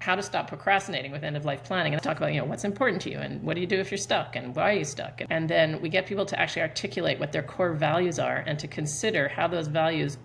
how to stop procrastinating with end-of-life planning, and talk about, what's important to you and what do you do if you're stuck and why are you stuck. And then we get people to actually articulate what their core values are and to consider how those values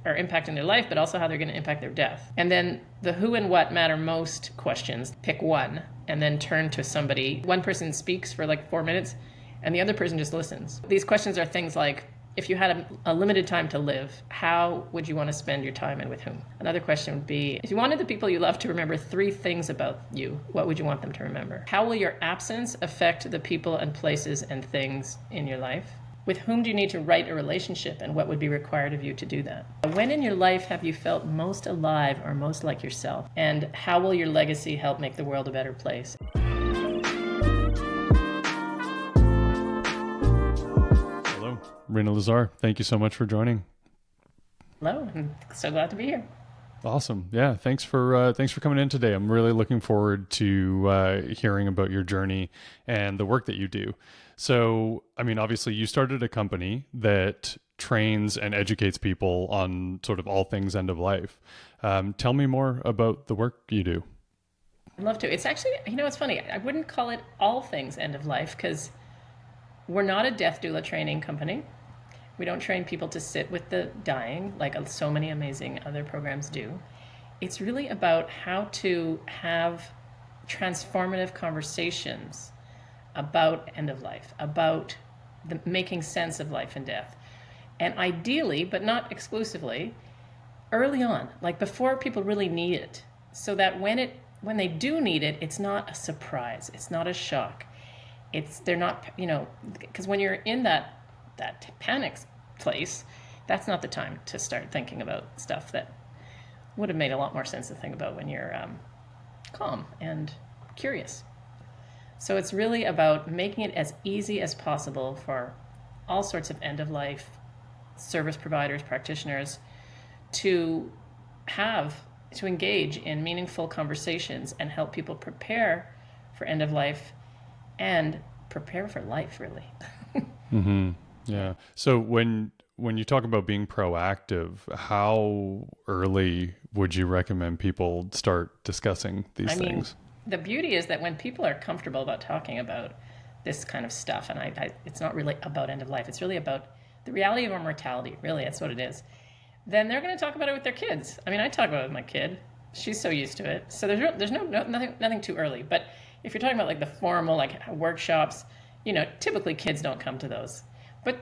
are impacting their life, but also how they're going to impact their death. And then the who and what matter most questions, pick one and then turn to somebody. One person speaks for like 4 minutes and the other person just listens. These questions are things like, if you had a limited time to live, how would you want to spend your time and with whom? Another question would be, if you wanted the people you love to remember 3 things about you, what would you want them to remember? How will your absence affect the people and places and things in your life? With whom do you need to write a relationship, and what would be required of you to do that? When in your life have you felt most alive or most like yourself? And how will your legacy help make the world a better place? Hello, Reena Lazar. Thank you so much for joining. Hello, I'm so glad to be here. Awesome. Yeah, thanks for coming in today. I'm really looking forward to hearing about your journey and the work that you do. So, I mean, obviously you started a company that trains and educates people on sort of all things end of life. Tell me more about the work you do. I'd love to. It's actually, it's funny. I wouldn't call it all things end of life because we're not a death doula training company. We don't train people to sit with the dying like so many amazing other programs do. It's really about how to have transformative conversations about end of life, about the making sense of life and death. And ideally, but not exclusively, early on, like before people really need it, so that when they do need it, it's not a surprise, it's not a shock. They're not, because when you're in that panic place, that's not the time to start thinking about stuff that would have made a lot more sense to think about when you're calm and curious. So it's really about making it as easy as possible for all sorts of end-of-life service providers, practitioners, to engage in meaningful conversations and help people prepare for end-of-life and prepare for life, really. Mm-hmm. Yeah. So when you talk about being proactive, how early would you recommend people start discussing these things? The beauty is that when people are comfortable about talking about this kind of stuff, and it's not really about end of life, it's really about the reality of our mortality, really, that's what it is, then they're going to talk about it with their kids. I mean, I talk about it with my kid. She's so used to it. So there's nothing too early. But if you're talking about like the formal like workshops, typically kids don't come to those. But,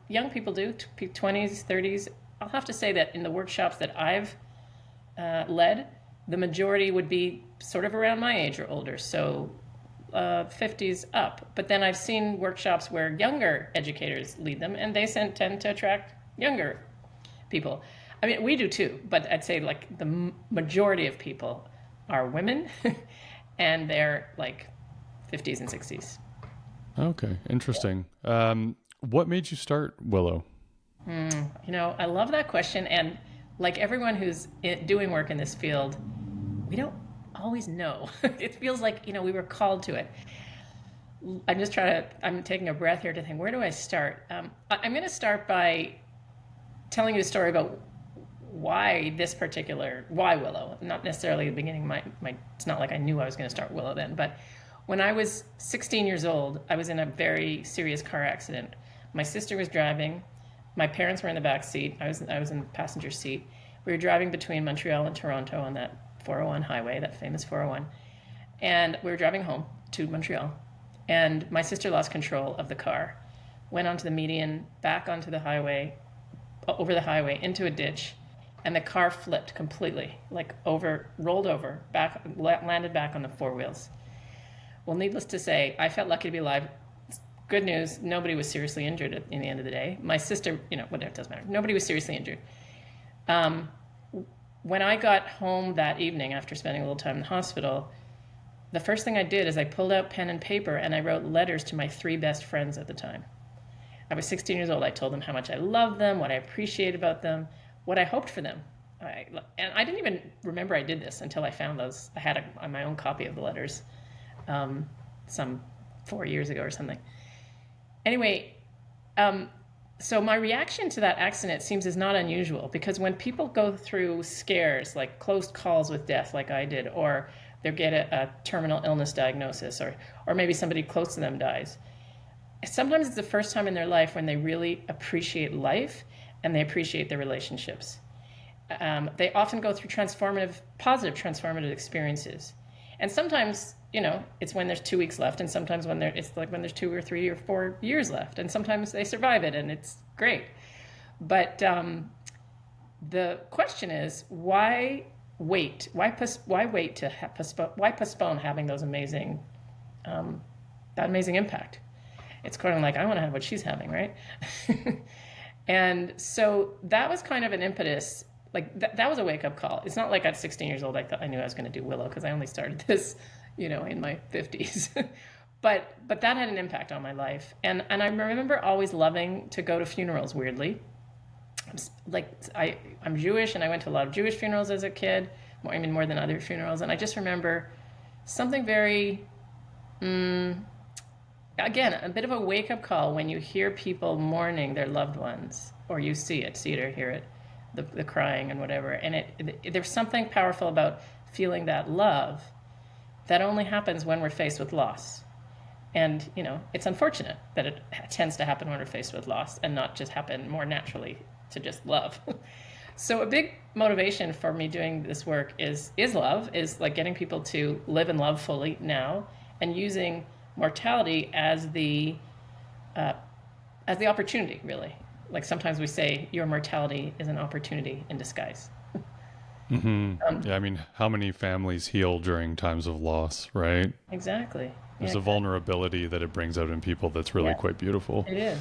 young people do, 20s, 30s. I'll have to say that in the workshops that I've led, the majority would be sort of around my age or older, so 50s up. But then I've seen workshops where younger educators lead them, and they tend to attract younger people. I mean, we do too, but I'd say like the majority of people are women, and they're like 50s and 60s. Okay, interesting. What made you start Willow? I love that question. And like everyone who's doing work in this field, we don't always know. It feels like, we were called to it. I'm taking a breath here to think, where do I start? I'm going to start by telling you a story about why Willow, not necessarily the beginning. It's not like I knew I was going to start Willow then, but when I was 16 years old, I was in a very serious car accident. My sister was driving. My parents were in the back seat. I was in the passenger seat. We were driving between Montreal and Toronto on that 401 highway, that famous 401. And we were driving home to Montreal. And my sister lost control of the car, went onto the median, back onto the highway, over the highway, into a ditch. And the car flipped completely, rolled over, landed back on the 4 wheels. Well, needless to say, I felt lucky to be alive. Good news, nobody was seriously injured at the end of the day. My sister, whatever, it doesn't matter. Nobody was seriously injured. When I got home that evening after spending a little time in the hospital, the first thing I did is I pulled out pen and paper and I wrote letters to my 3 best friends at the time. I was 16 years old. I told them how much I loved them, what I appreciated about them, what I hoped for them. And I didn't even remember I did this until I found those. I had my own copy of the letters some 4 years ago or something. Anyway, so my reaction to that accident is not unusual, because when people go through scares like close calls with death like I did, or they get a terminal illness diagnosis, or maybe somebody close to them dies. Sometimes it's the first time in their life when they really appreciate life and they appreciate their relationships. They often go through positive transformative experiences. And sometimes, it's when there's 2 weeks left, and sometimes it's like when there's 2 or 3 or 4 years left, and sometimes they survive it and it's great. But the question is, why wait? Why postpone having that amazing impact? It's kind of like, I want to have what she's having, right? And so that was kind of an impetus. Like that was a wake-up call. It's not like at 16 years old I knew I was going to do Willow, because I only started this, in my 50s. but that had an impact on my life. And I remember always loving to go to funerals, weirdly. Like I'm Jewish, and I went to a lot of Jewish funerals as a kid, more than other funerals. And I just remember something very, again, a bit of a wake-up call when you hear people mourning their loved ones, or you see it or hear it, the crying and whatever. And there's something powerful about feeling that love that only happens when we're faced with loss. And, it's unfortunate that it tends to happen when we're faced with loss, and not just happen more naturally to just love. So a big motivation for me doing this work is love, is like getting people to live and love fully now, and using mortality as the opportunity, really. Like sometimes we say your mortality is an opportunity in disguise. Yeah, how many families heal during times of loss, right? Exactly. There's a vulnerability that it brings out in people that's really quite beautiful. It is.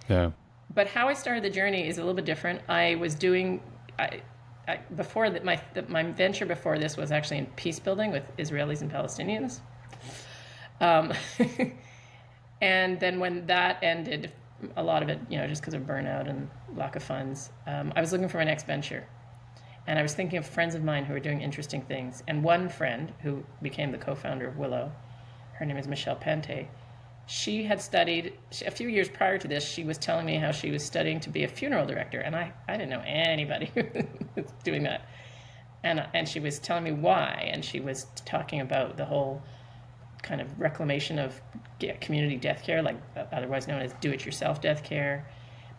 Yeah. But how I started the journey is a little bit different. I was doing, before that, my venture before this was actually in peace building with Israelis and Palestinians. And then when that ended, a lot of it, just because of burnout and lack of funds, I was looking for my next venture. And I was thinking of friends of mine who were doing interesting things. And one friend who became the co-founder of Willow, her name is Michelle Pente. She had studied, a few years prior to this, she was telling me how she was studying to be a funeral director. And I didn't know anybody who was doing that. And she was telling me why. And she was talking about the whole kind of reclamation of community death care, like otherwise known as do-it-yourself death care.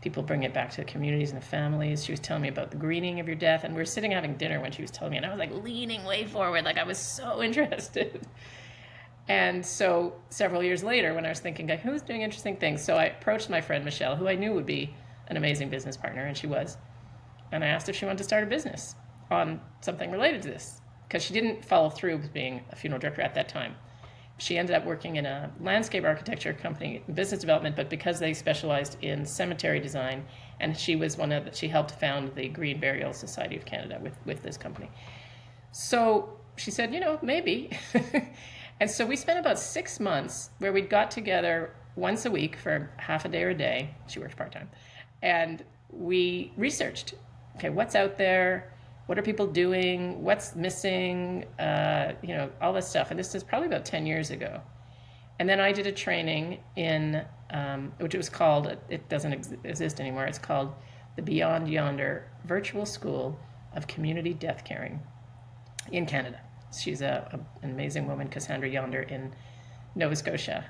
People bring it back to the communities and the families. She was telling me about the greening of your death. And we were sitting having dinner when she was telling me. And I was like leaning way forward, like I was so interested. And so several years later, when I was thinking, like, who's doing interesting things? So I approached my friend Michelle, who I knew would be an amazing business partner, and she was. And I asked if she wanted to start a business on something related to this, because she didn't follow through with being a funeral director at that time. She ended up working in a landscape architecture company, business development, but because they specialized in cemetery design, and she helped found the Green Burial Society of Canada with this company. So she said, maybe. And so we spent about 6 months where we got together once a week for half a day or a day. She works part-time. And we researched, okay, what's out there? What are people doing? What's missing? All this stuff. And this is probably about 10 years ago. And then I did a training in, which it was called, it doesn't exist anymore, it's called the Beyond Yonder Virtual School of Community Death Caring in Canada. She's an amazing woman, Cassandra Yonder, in Nova Scotia.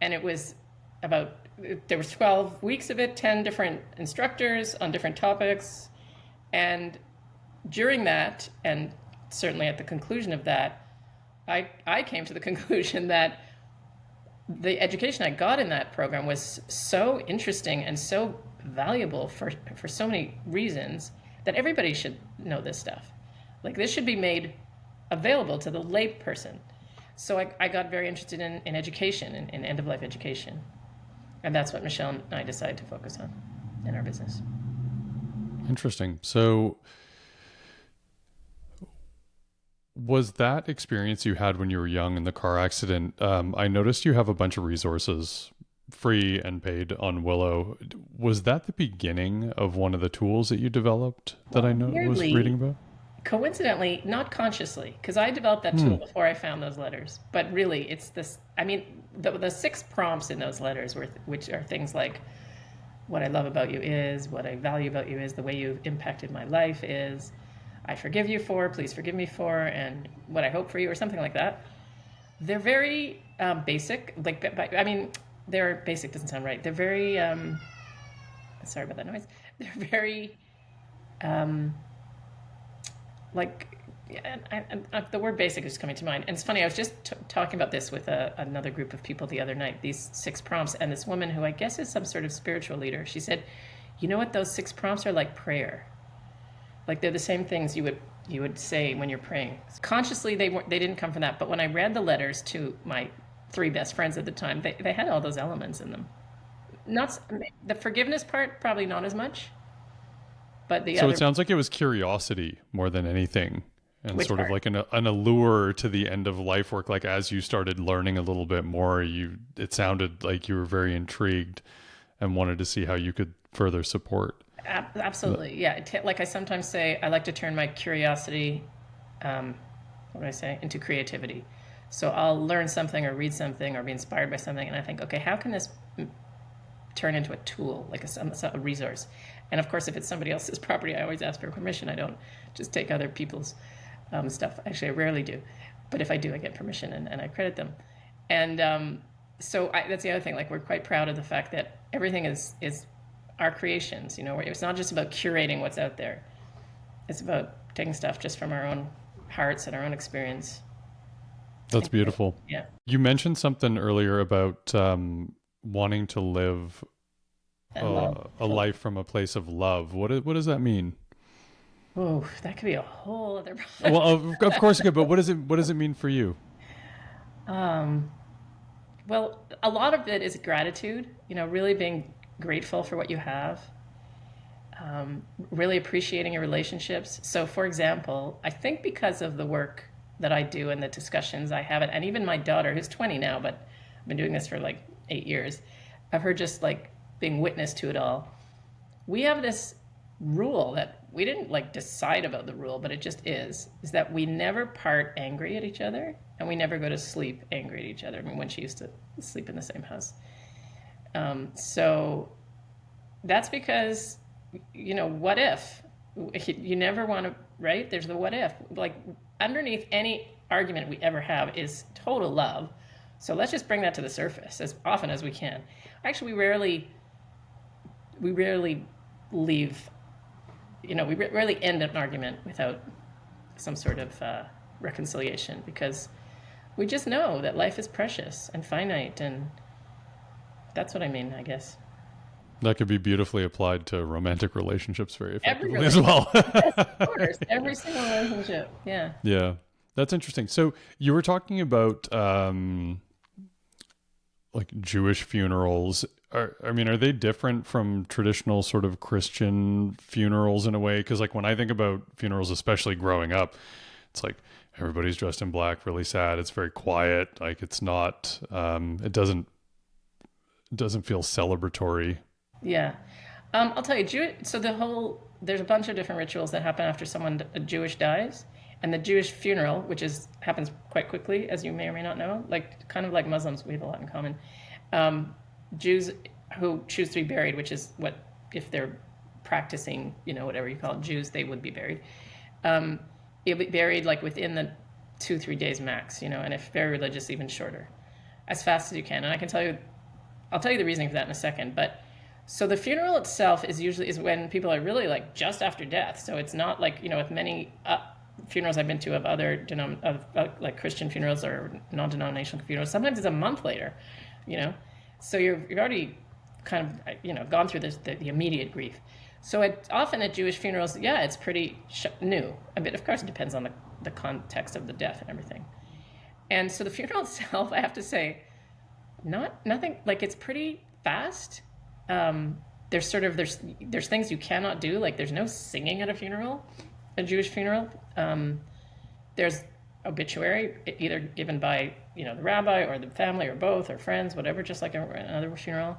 And it was there was 12 weeks of it, 10 different instructors on different topics. And during that, and certainly at the conclusion of that, I came to the conclusion that the education I got in that program was so interesting and so valuable for so many reasons that everybody should know this stuff. Like, this should be made available to the lay person. So I got very interested in education, in end-of-life education. And that's what Michelle and I decided to focus on in our business. Interesting. So was that experience you had when you were young in the car accident, I noticed you have a bunch of resources, free and paid, on Willow. Was that the beginning of one of the tools that you developed that I was reading about? Coincidentally, not consciously, because I developed that tool before I found those letters. But really, it's this, the 6 prompts in those letters, which are things like, what I love about you is, what I value about you is, the way you've impacted my life is, I forgive you for, please forgive me for, and what I hope for you, or something like that. They're very basic. I mean, they're basic doesn't sound right. They're very, sorry about that noise. They're very, um, like, yeah, the word basic is coming to mind. And it's funny, I was just talking about this with another group of people the other night, these 6 prompts. And this woman who I guess is some sort of spiritual leader, she said, you know what, those 6 prompts are like prayer. Like they're the same things you would say when you're praying. Consciously, they didn't come from that. But when I read the letters to my 3 best friends at the time, they had all those elements in them. Not the forgiveness part, probably not as much, but the So other. it sounds like it was curiosity more than anything, and Which sort of part? like an allure to the end of life work. Like as you started learning a little bit more, it sounded like you were very intrigued and wanted to see how you could further support. Absolutely, yeah. Like I sometimes say, I like to turn my curiosity, what do I say, into creativity. So I'll learn something or read something or be inspired by something, and I think, okay, how can this turn into a tool, like a resource? And of course, if it's somebody else's property, I always ask for permission. I don't just take other people's stuff. Actually, I rarely do. But if I do, I get permission and I credit them. And that's the other thing. Like, we're quite proud of the fact that everything is our creations. You know, it's not just about curating what's out there. It's about taking stuff just from our own hearts and our own experience. That's beautiful. Yeah. You mentioned something earlier about wanting to live And love. a life from a place of love. What does that mean? Oh, that could be a whole other. Well, of course it could, but what does it mean for you? Well, a lot of it is gratitude. You know, really being grateful for what you have. Really appreciating your relationships. So, for example, I think because of the work that I do and the discussions I have, and even my daughter, who's 20 now, but I've been doing this for like 8 years, of her just like being witness to it all. We have this rule that we didn't like decide about the rule, but it just is that we never part angry at each other, and we never go to sleep angry at each other. I mean, when she used to sleep in the same house. So that's because, you know, what if? You never want to, right? There's the what if. Like, underneath any argument we ever have is total love. So let's just bring that to the surface as often as we can. Actually, we rarely leave, you know, we rarely end an argument without some sort of reconciliation, because we just know that life is precious and finite, and that's what I mean, I guess. That could be beautifully applied to romantic relationships very Every effectively as well. yes, of course, every single relationship, yeah. Yeah, that's interesting. So you were talking about like Jewish funerals. Are they different from traditional sort of Christian funerals in a way? Because like when I think about funerals, especially growing up, it's like everybody's dressed in black, really sad. It's very quiet. Like it's not. It doesn't feel celebratory. Yeah. I'll tell you, there's a bunch of different rituals that happen after someone Jewish dies. And the Jewish funeral, which happens quite quickly, as you may or may not know, like kind of like Muslims, we have a lot in common. Jews who choose to be buried, which is what, if they're practicing, you know, whatever you call it, Jews, they would be buried. You'll be buried like within the 2-3 days max, you know, and if very religious, even shorter, as fast as you can. And I'll tell you the reasoning for that in a second. But so the funeral itself is when people are really like just after death. So it's not like, you know, with many funerals I've been to of other like Christian funerals or non-denominational funerals, sometimes it's a month later, you know. So you've already kind of, you know, gone through the immediate grief. So often at Jewish funerals, yeah, it's pretty new. A bit, of course, it depends on the context of the death and everything. And so the funeral itself, I have to say, nothing, like, it's pretty fast. There's things you cannot do, like there's no singing at a Jewish funeral. There's obituary, either given by, you know, the rabbi or the family or both or friends, whatever, just like another funeral.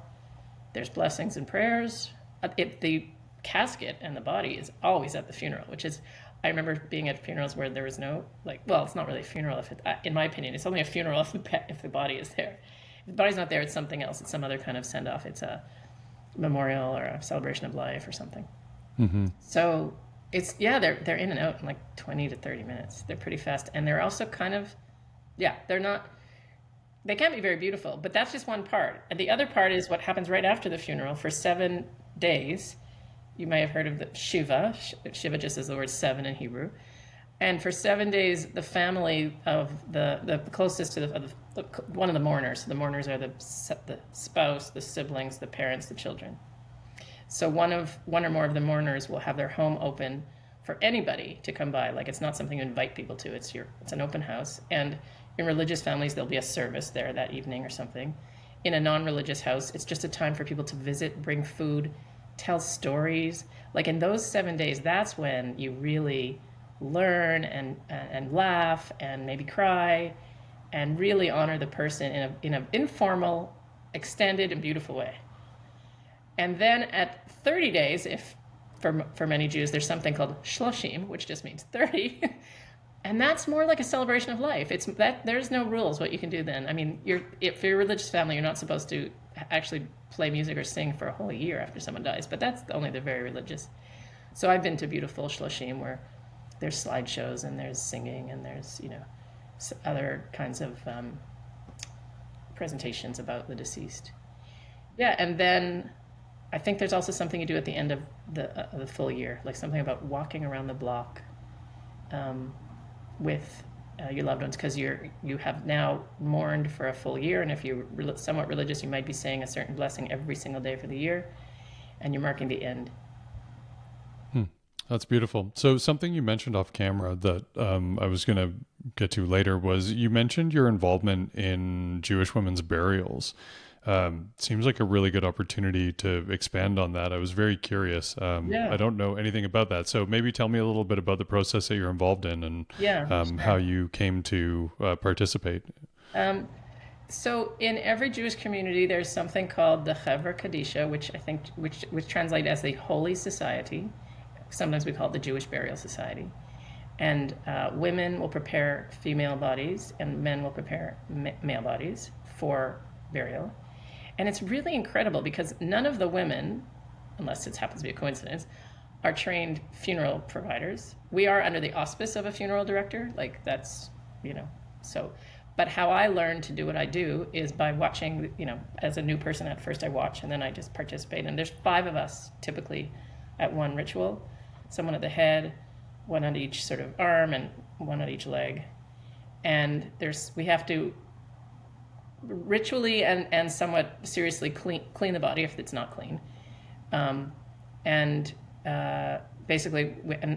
There's blessings and prayers. The casket and the body is always at the funeral, which is, I remember being at funerals where there was no, like, well, it's not really a funeral in my opinion, it's only a funeral if the body is there. If the body's not there, it's something else. It's some other kind of send-off. It's a memorial or a celebration of life or something. Mm-hmm. So It's they're in and out in like 20 to 30 minutes. They're pretty fast, and they're also kind of they're not they can be very beautiful, but that's just one part. And the other part is what happens right after the funeral for 7 days. You may have heard of the Shiva. Shiva just is the word seven in Hebrew. And for 7 days, the family of the closest to one of the mourners. The mourners are the spouse, the siblings, the parents, the children. So one or more of the mourners will have their home open for anybody to come by. Like, it's not something you invite people to. It's an open house. And in religious families, there'll be a service there that evening or something. In a non-religious house, it's just a time for people to visit, bring food, tell stories. Like, in those 7 days, that's when you really learn and laugh and maybe cry and really honor the person in an informal, extended, and beautiful way. And then at 30 days, if for many Jews, there's something called shloshim, which just means 30. And that's more like a celebration of life. It's that there's no rules what you can do then. I mean, if you're a religious family, you're not supposed to actually play music or sing for a whole year after someone dies, but that's only the very religious. So I've been to beautiful shloshim where there's slideshows and there's singing and there's, other kinds of presentations about the deceased. Yeah, and then I think there's also something you do at the end of the full year, like something about walking around the block with your loved ones, because you have now mourned for a full year, and if you're somewhat religious, you might be saying a certain blessing every single day for the year, and you're marking the end. That's beautiful. So something you mentioned off camera that I was going to get to later was you mentioned your involvement in Jewish women's burials. Seems like a really good opportunity to expand on that. I was very curious. I don't know anything about that. So maybe tell me a little bit about the process that you're involved in and Sure. how you came to participate. So in every Jewish community, there's something called the Chevra Kadisha, which translates as the Holy Society. Sometimes we call it the Jewish Burial Society. And women will prepare female bodies and men will prepare male bodies for burial. And it's really incredible because none of the women, unless it happens to be a coincidence, are trained funeral providers. We are under the auspice of a funeral director, like that's, so. But how I learned to do what I do is by watching, as a new person at first I watch and then I just participate. And there's 5 of us typically at one ritual. Someone at the head, one on each sort of arm, and one on each leg. And we have to ritually and somewhat seriously clean the body if it's not clean. Basically,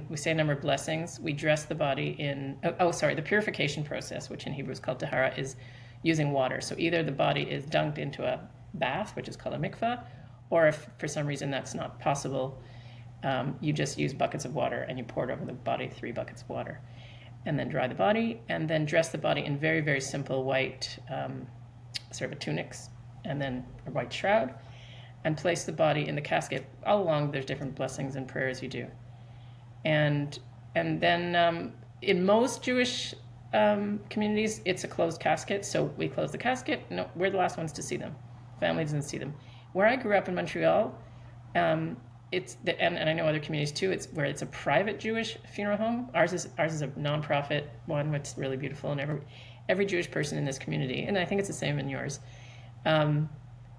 we say a number of blessings. We dress the body in, the purification process, which in Hebrew is called tahara, is using water. So either the body is dunked into a bath, which is called a mikvah, or if for some reason that's not possible, you just use buckets of water and you pour it over the body, 3 buckets of water, and then dry the body, and then dress the body in very, very simple white sort of tunics, and then a white shroud, and place the body in the casket. All along, there's different blessings and prayers you do. And then in most Jewish communities, it's a closed casket, so we close the casket. No, we're the last ones to see them. Family doesn't see them. Where I grew up in Montreal, and I know other communities too, it's where it's a private Jewish funeral home. Ours is a nonprofit one, which is really beautiful, and every Jewish person in this community, and I think it's the same in yours,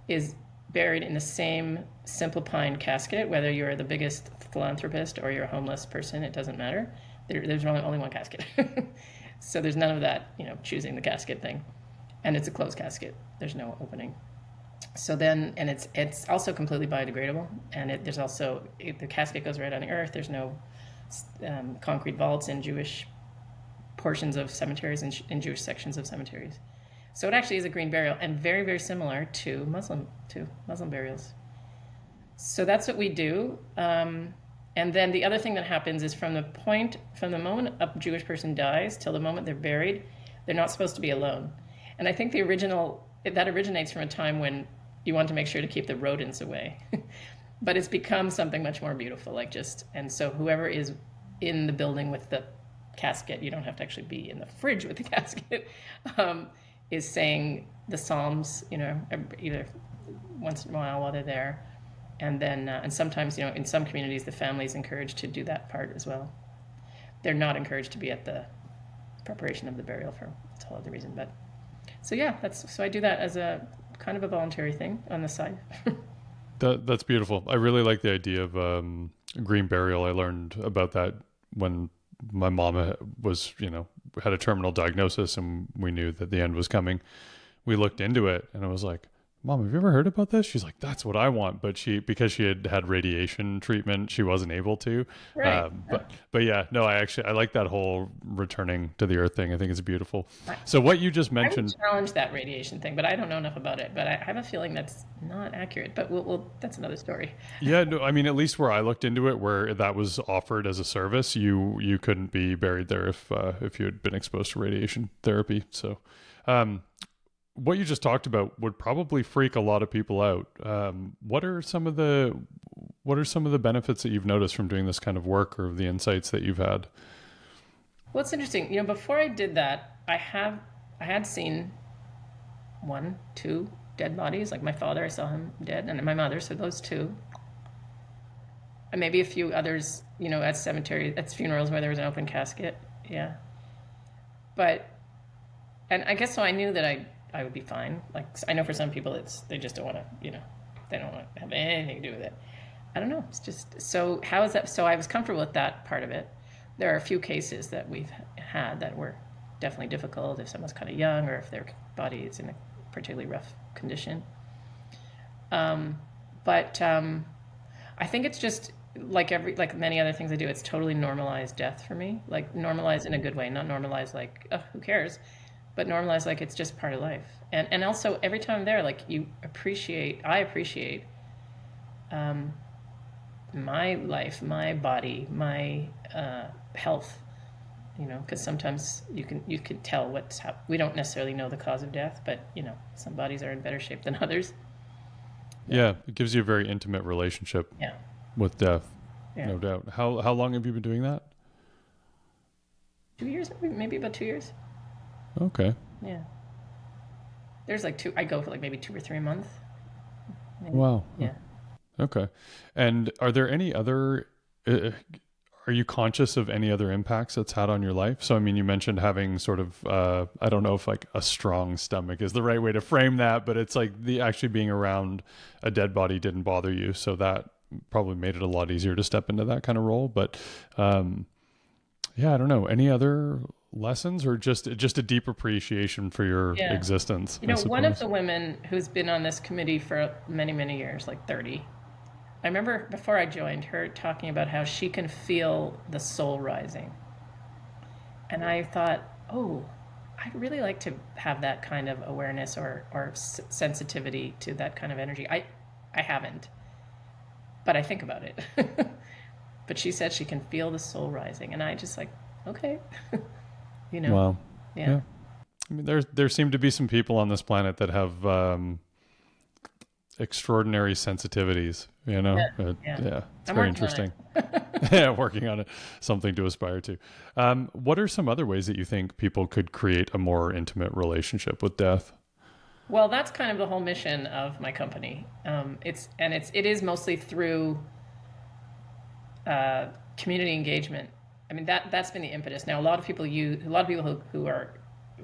is buried in the same simple pine casket. Whether you're the biggest philanthropist or you're a homeless person, it doesn't matter. There's only one casket. So there's none of that, choosing the casket thing. And it's a closed casket. There's no opening. So then, and it's also completely biodegradable, and the casket goes right on the earth. There's no concrete vaults in Jewish portions of cemeteries and in Jewish sections of cemeteries. So it actually is a green burial, and very, very similar to Muslim burials. So that's what we do. And then the other thing that happens is from the moment a Jewish person dies till the moment they're buried, they're not supposed to be alone. And I think that originates from a time when you want to make sure to keep the rodents away. But it's become something much more beautiful, and so whoever is in the building with the casket, you don't have to actually be in the fridge with the casket, is saying the Psalms, either once in a while they're there, And then, and sometimes, in some communities, the family is encouraged to do that part as well. They're not encouraged to be at the preparation of the burial for a whole other reason. But so yeah, so I do that as a kind of a voluntary thing on the side. That's beautiful. I really like the idea of green burial. I learned about that when my mom was, had a terminal diagnosis and we knew that the end was coming. We looked into it and I was like, Mom, have you ever heard about this? She's like, that's what I want. But because she had radiation treatment, she wasn't able to. Right. But yeah, no, I like that whole returning to the earth thing. I think it's beautiful. So what you just I would mentioned, challenge that radiation thing, but I don't know enough about it. But I have a feeling that's not accurate. But that's another story. yeah, no, I mean, at least where I looked into it, where that was offered as a service, you couldn't be buried there if you had been exposed to radiation therapy. So, what you just talked about would probably freak a lot of people out. What are some of the benefits that you've noticed from doing this kind of work, or the insights that you've had? Well, it's interesting. Before I did that, I had seen 1, 2 dead bodies. Like my father, I saw him dead, and my mother. So those two, and maybe a few others. At at funerals where there was an open casket. Yeah, and I guess so. I knew that I would be fine. Like I know for some people, they just don't want to. They don't want to have anything to do with it. I don't know. It's just so. How is that? So I was comfortable with that part of it. There are a few cases that we've had that were definitely difficult if someone's kind of young or if their body is in a particularly rough condition. But I think it's just like many other things I do, it's totally normalized death for me. Like normalized in a good way, not normalized like, oh, who cares? But normalized like it's just part of life. And also every time I'm there, like I appreciate my life, my body, my health, because sometimes you can tell we don't necessarily know the cause of death, but some bodies are in better shape than others. Yeah, it gives you a very intimate relationship with death, no doubt. How long have you been doing that? 2 years, maybe about 2 years. Okay. Yeah. There's I go for maybe 2 or 3 months. Maybe. Wow. Yeah. Okay. And are there any other, are you conscious of any other impacts it's had on your life? So, I mean, you mentioned having sort of, I don't know if like a strong stomach is the right way to frame that, but it's like actually being around a dead body didn't bother you. So that probably made it a lot easier to step into that kind of role. But, yeah, I don't know. Any other lessons, or just a deep appreciation for your existence? One of the women who's been on this committee for many, many years, like 30, I remember before I joined her talking about how she can feel the soul rising. And I thought, oh, I'd really like to have that kind of awareness or sensitivity to that kind of energy. I haven't, but I think about it. But she said she can feel the soul rising. And I just like, okay. Wow. Yeah. I mean, there seem to be some people on this planet that have extraordinary sensitivities, Yeah. It's very interesting. Yeah, working on it, something to aspire to. What are some other ways that you think people could create a more intimate relationship with death? Well, that's kind of the whole mission of my company. It is mostly through community engagement. I mean, that's been the impetus. Now, a lot of people who are,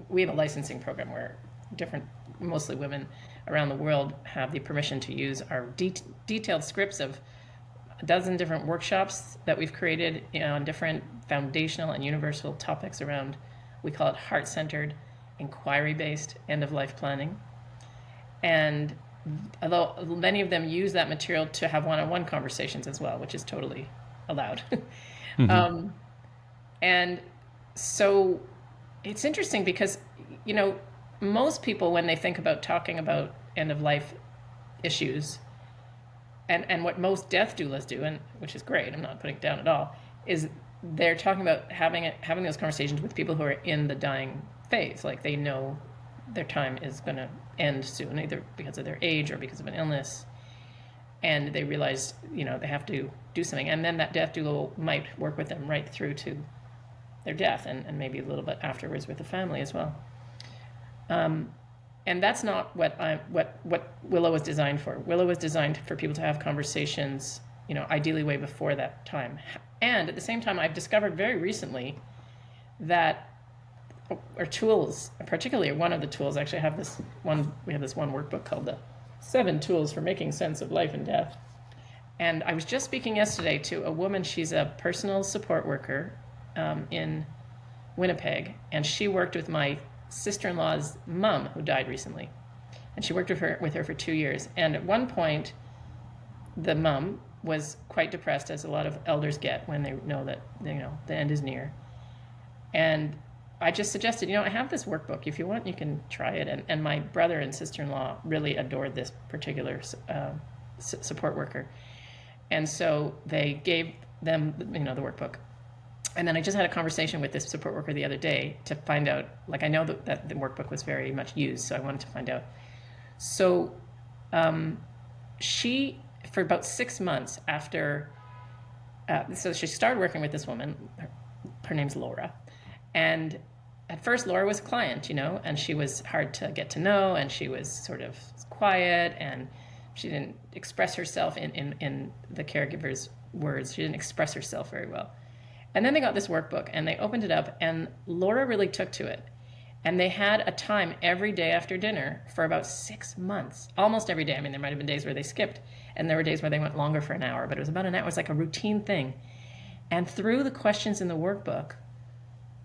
we have a licensing program where mostly women around the world have the permission to use our detailed scripts of a dozen different workshops that we've created on different foundational and universal topics around, we call it heart-centered, inquiry-based end-of-life planning. And although many of them use that material to have one-on-one conversations as well, which is totally allowed. Mm-hmm. And so it's interesting because, most people, when they think about talking about end-of-life issues, and what most death doulas do, and which is great, I'm not putting it down at all, is they're talking about having those conversations with people who are in the dying phase. Like they know their time is going to end soon, either because of their age or because of an illness. And they realize, they have to do something. And then that death doula might work with them right through to their death and maybe a little bit afterwards with the family as well. And that's not what Willow was designed for. Willow was designed for people to have conversations, ideally way before that time. And at the same time, I've discovered very recently that our tools, particularly one of the tools, actually we have this one workbook called the 7 Tools for Making Sense of Life and Death. And I was just speaking yesterday to a woman. She's a personal support worker in Winnipeg, and she worked with my sister-in-law's mom who died recently. And she worked with her for 2 years. And at one point, the mom was quite depressed, as a lot of elders get when they know that the end is near. And I just suggested, I have this workbook. If you want, you can try it. And my brother and sister-in-law really adored this particular support worker. And so they gave them, the workbook. And then I just had a conversation with this support worker the other day to find out, I know that the workbook was very much used, so I wanted to find out. So she, for about 6 months after, so she started working with this woman. Her name's Laura. And at first, Laura was a client, and she was hard to get to know, and she was sort of quiet, and she didn't express herself in the caregiver's words. She didn't express herself very well. And then they got this workbook, and they opened it up, and Laura really took to it. And they had a time every day after dinner for about 6 months, almost every day. I mean, there might have been days where they skipped, and there were days where they went longer for an hour, but it was about an hour. It was like a routine thing. And through the questions in the workbook,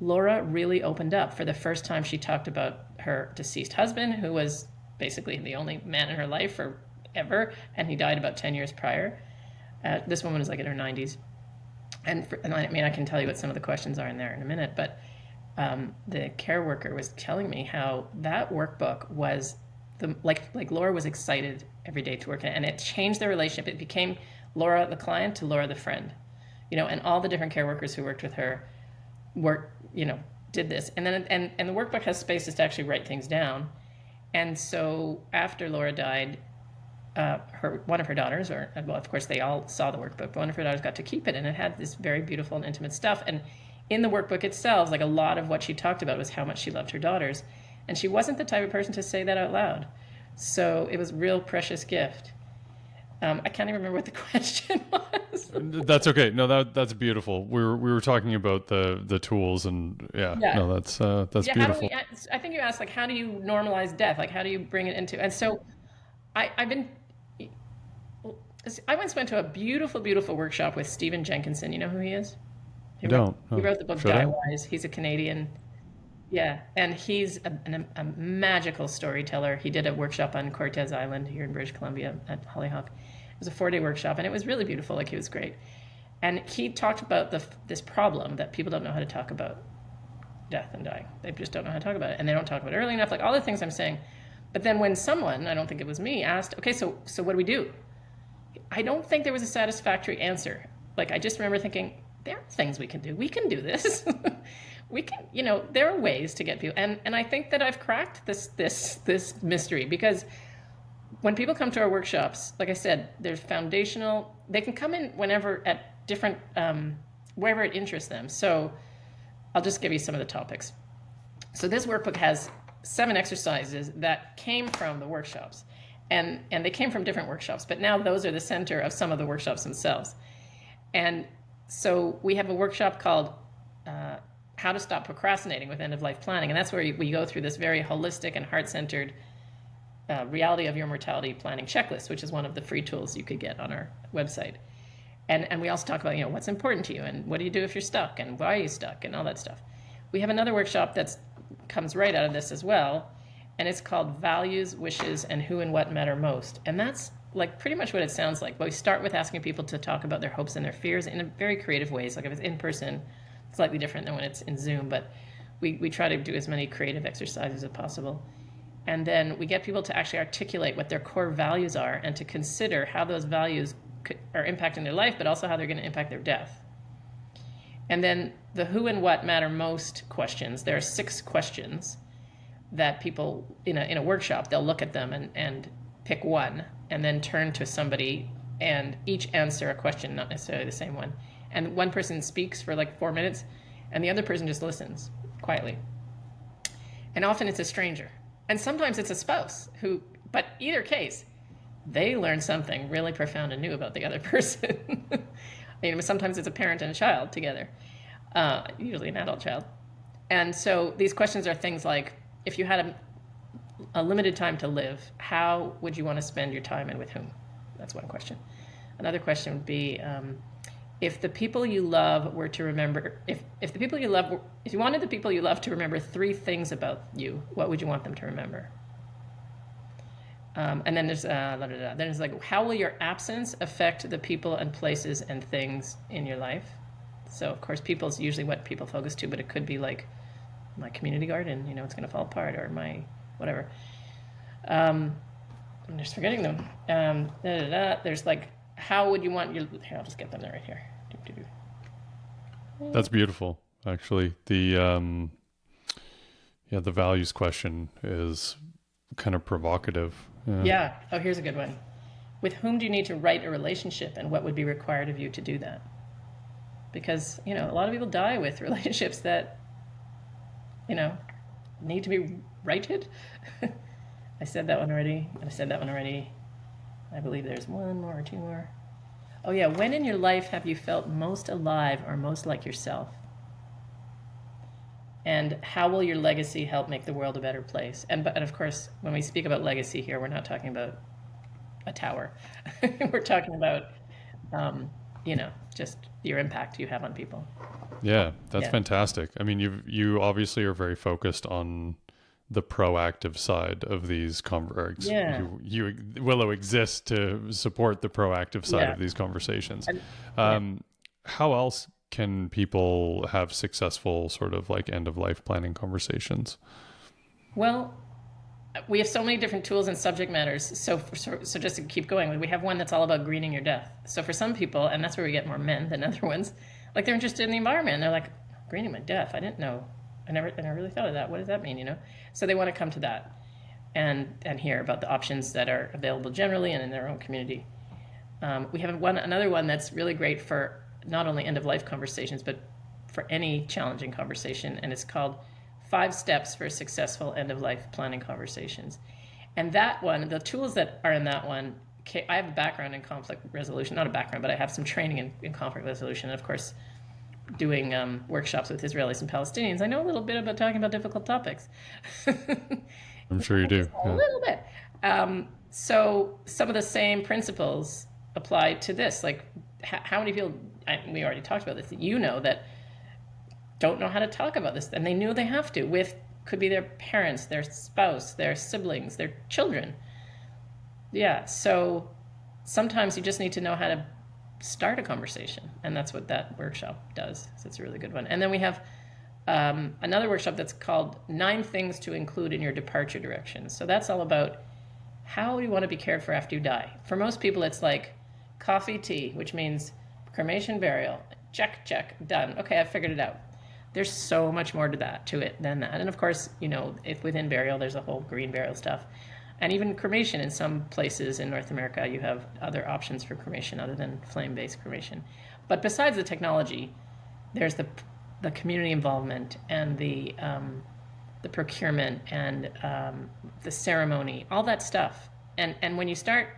Laura really opened up. For the first time, she talked about her deceased husband, who was basically the only man in her life forever, and he died about 10 years prior. This woman is in her 90s. And I can tell you what some of the questions are in there in a minute, but the care worker was telling me how that workbook was Laura was excited every day to work in it, and it changed their relationship. It became Laura the client to Laura the friend, and all the different care workers who worked with her did this. And then and the workbook has spaces to actually write things down. And so after Laura died, one of her daughters, of course they all saw the workbook, but one of her daughters got to keep it, and it had this very beautiful and intimate stuff. And in the workbook itself, a lot of what she talked about was how much she loved her daughters. And she wasn't the type of person to say that out loud. So it was a real precious gift. I can't even remember what the question was. That's okay. No, that's beautiful. We were talking about the tools, and no, that's beautiful. How do we, I think you asked, how do you normalize death? How do you bring it into, and so I once went to a beautiful, beautiful workshop with Stephen Jenkinson. You know who he is? He wrote the book Die Wise. He's a Canadian. Yeah, and he's a magical storyteller. He did a workshop on Cortez Island here in British Columbia at Hollyhock. It was a 4-day workshop, and it was really beautiful. He was great. And he talked about this problem that people don't know how to talk about death and dying. They just don't know how to talk about it, and they don't talk about it early enough, all the things I'm saying. But then when someone, I don't think it was me, asked, okay, so what do we do? I don't think there was a satisfactory answer. I just remember thinking, there are things we can do. We can do this. We can, there are ways to get people. And I think that I've cracked this mystery, because when people come to our workshops, like I said, there's foundational, they can come in whenever at different, wherever it interests them. So I'll just give you some of the topics. So this workbook has 7 exercises that came from the workshops, and they came from different workshops, but now those are the center of some of the workshops themselves. And so we have a workshop called How to Stop Procrastinating with End-of-Life Planning, and that's where we go through this very holistic and heart-centered reality of your mortality planning checklist, which is one of the free tools you could get on our website. And we also talk about, what's important to you, and what do you do if you're stuck, and why are you stuck, and all that stuff. We have another workshop that comes right out of this as well, and it's called Values, Wishes, and Who and What Matter Most. And that's pretty much what it sounds like. But we start with asking people to talk about their hopes and their fears in very creative ways. If it's in person, it's slightly different than when it's in Zoom, but we try to do as many creative exercises as possible. And then we get people to actually articulate what their core values are, and to consider how those values are impacting their life, but also how they're going to impact their death. And then the who and what matter most questions. There are 6 questions that people in a workshop, they'll look at them and pick one, and then turn to somebody and each answer a question, not necessarily the same one. And one person speaks for 4 minutes, and the other person just listens quietly. And often it's a stranger. And sometimes it's a spouse who, but either case, they learn something really profound and new about the other person. Sometimes it's a parent and a child together, usually an adult child. And so these questions are things like, if you had a limited time to live, how would you want to spend your time and with whom? That's one question. Another question would be, if the people you love were to remember, if the people you love, if you wanted the people you love to remember 3 things about you, what would you want them to remember? And then there's like, how will your absence affect the people and places and things in your life? So of course, people's usually what people focus to, but it could be like my community garden, it's going to fall apart, or my whatever. I'm just forgetting them. There's like, how would you want your? Here, I'll just get them right here. That's beautiful, actually. The the values question is kind of provocative. Yeah. Oh, here's a good one. With whom do you need to write a relationship, and what would be required of you to do that? Because a lot of people die with relationships that need to be righted. I said that one already. I believe there's one more or 2 more. Oh yeah, when in your life have you felt most alive or most like yourself? And how will your legacy help make the world a better place? And of course, when we speak about legacy here, we're not talking about a tower. We're talking about, just your impact you have on people. Yeah, that's fantastic. I mean, you obviously are very focused on the proactive side of these conversations. Yeah. Willow exists to support the proactive side of these conversations. How else can people have successful sort of like end of life planning conversations? Well, we have so many different tools and subject matters. So just to keep going, we have one that's all about greening your death. So for some people, and that's where we get more men than other ones, like they're interested in the environment. And they're like, greening my death? I didn't know. I never really thought of that. What does that mean? So they want to come to that and hear about the options that are available generally and in their own community. We have another one that's really great for not only end of life conversations, but for any challenging conversation. And it's called 5 Steps for Successful End of Life Planning Conversations. And that one, the tools that are in that one, I have a background in conflict resolution, not a background, but I have some training in conflict resolution. And of course, doing workshops with Israelis and Palestinians, I know a little bit about talking about difficult topics. I'm sure you do. A little bit. So some of the same principles apply to this. Like, how many people, we already talked about this, that don't know how to talk about this, and they knew they have to, could be their parents, their spouse, their siblings, their children. Yeah, so sometimes you just need to know how to start a conversation, and that's what that workshop does. So it's a really good one. And then we have another workshop that's called 9 Things to Include in Your Departure Directions. So that's all about how do you want to be cared for after you die. For most people, it's like coffee, tea, which means cremation, burial. Check, done. Okay, I figured it out. There's so much more to it than that. And of course, if within burial, there's a whole green burial stuff. And even cremation, in some places in North America, you have other options for cremation other than flame-based cremation. But besides the technology, there's the community involvement and the procurement and the ceremony, all that stuff. And when you start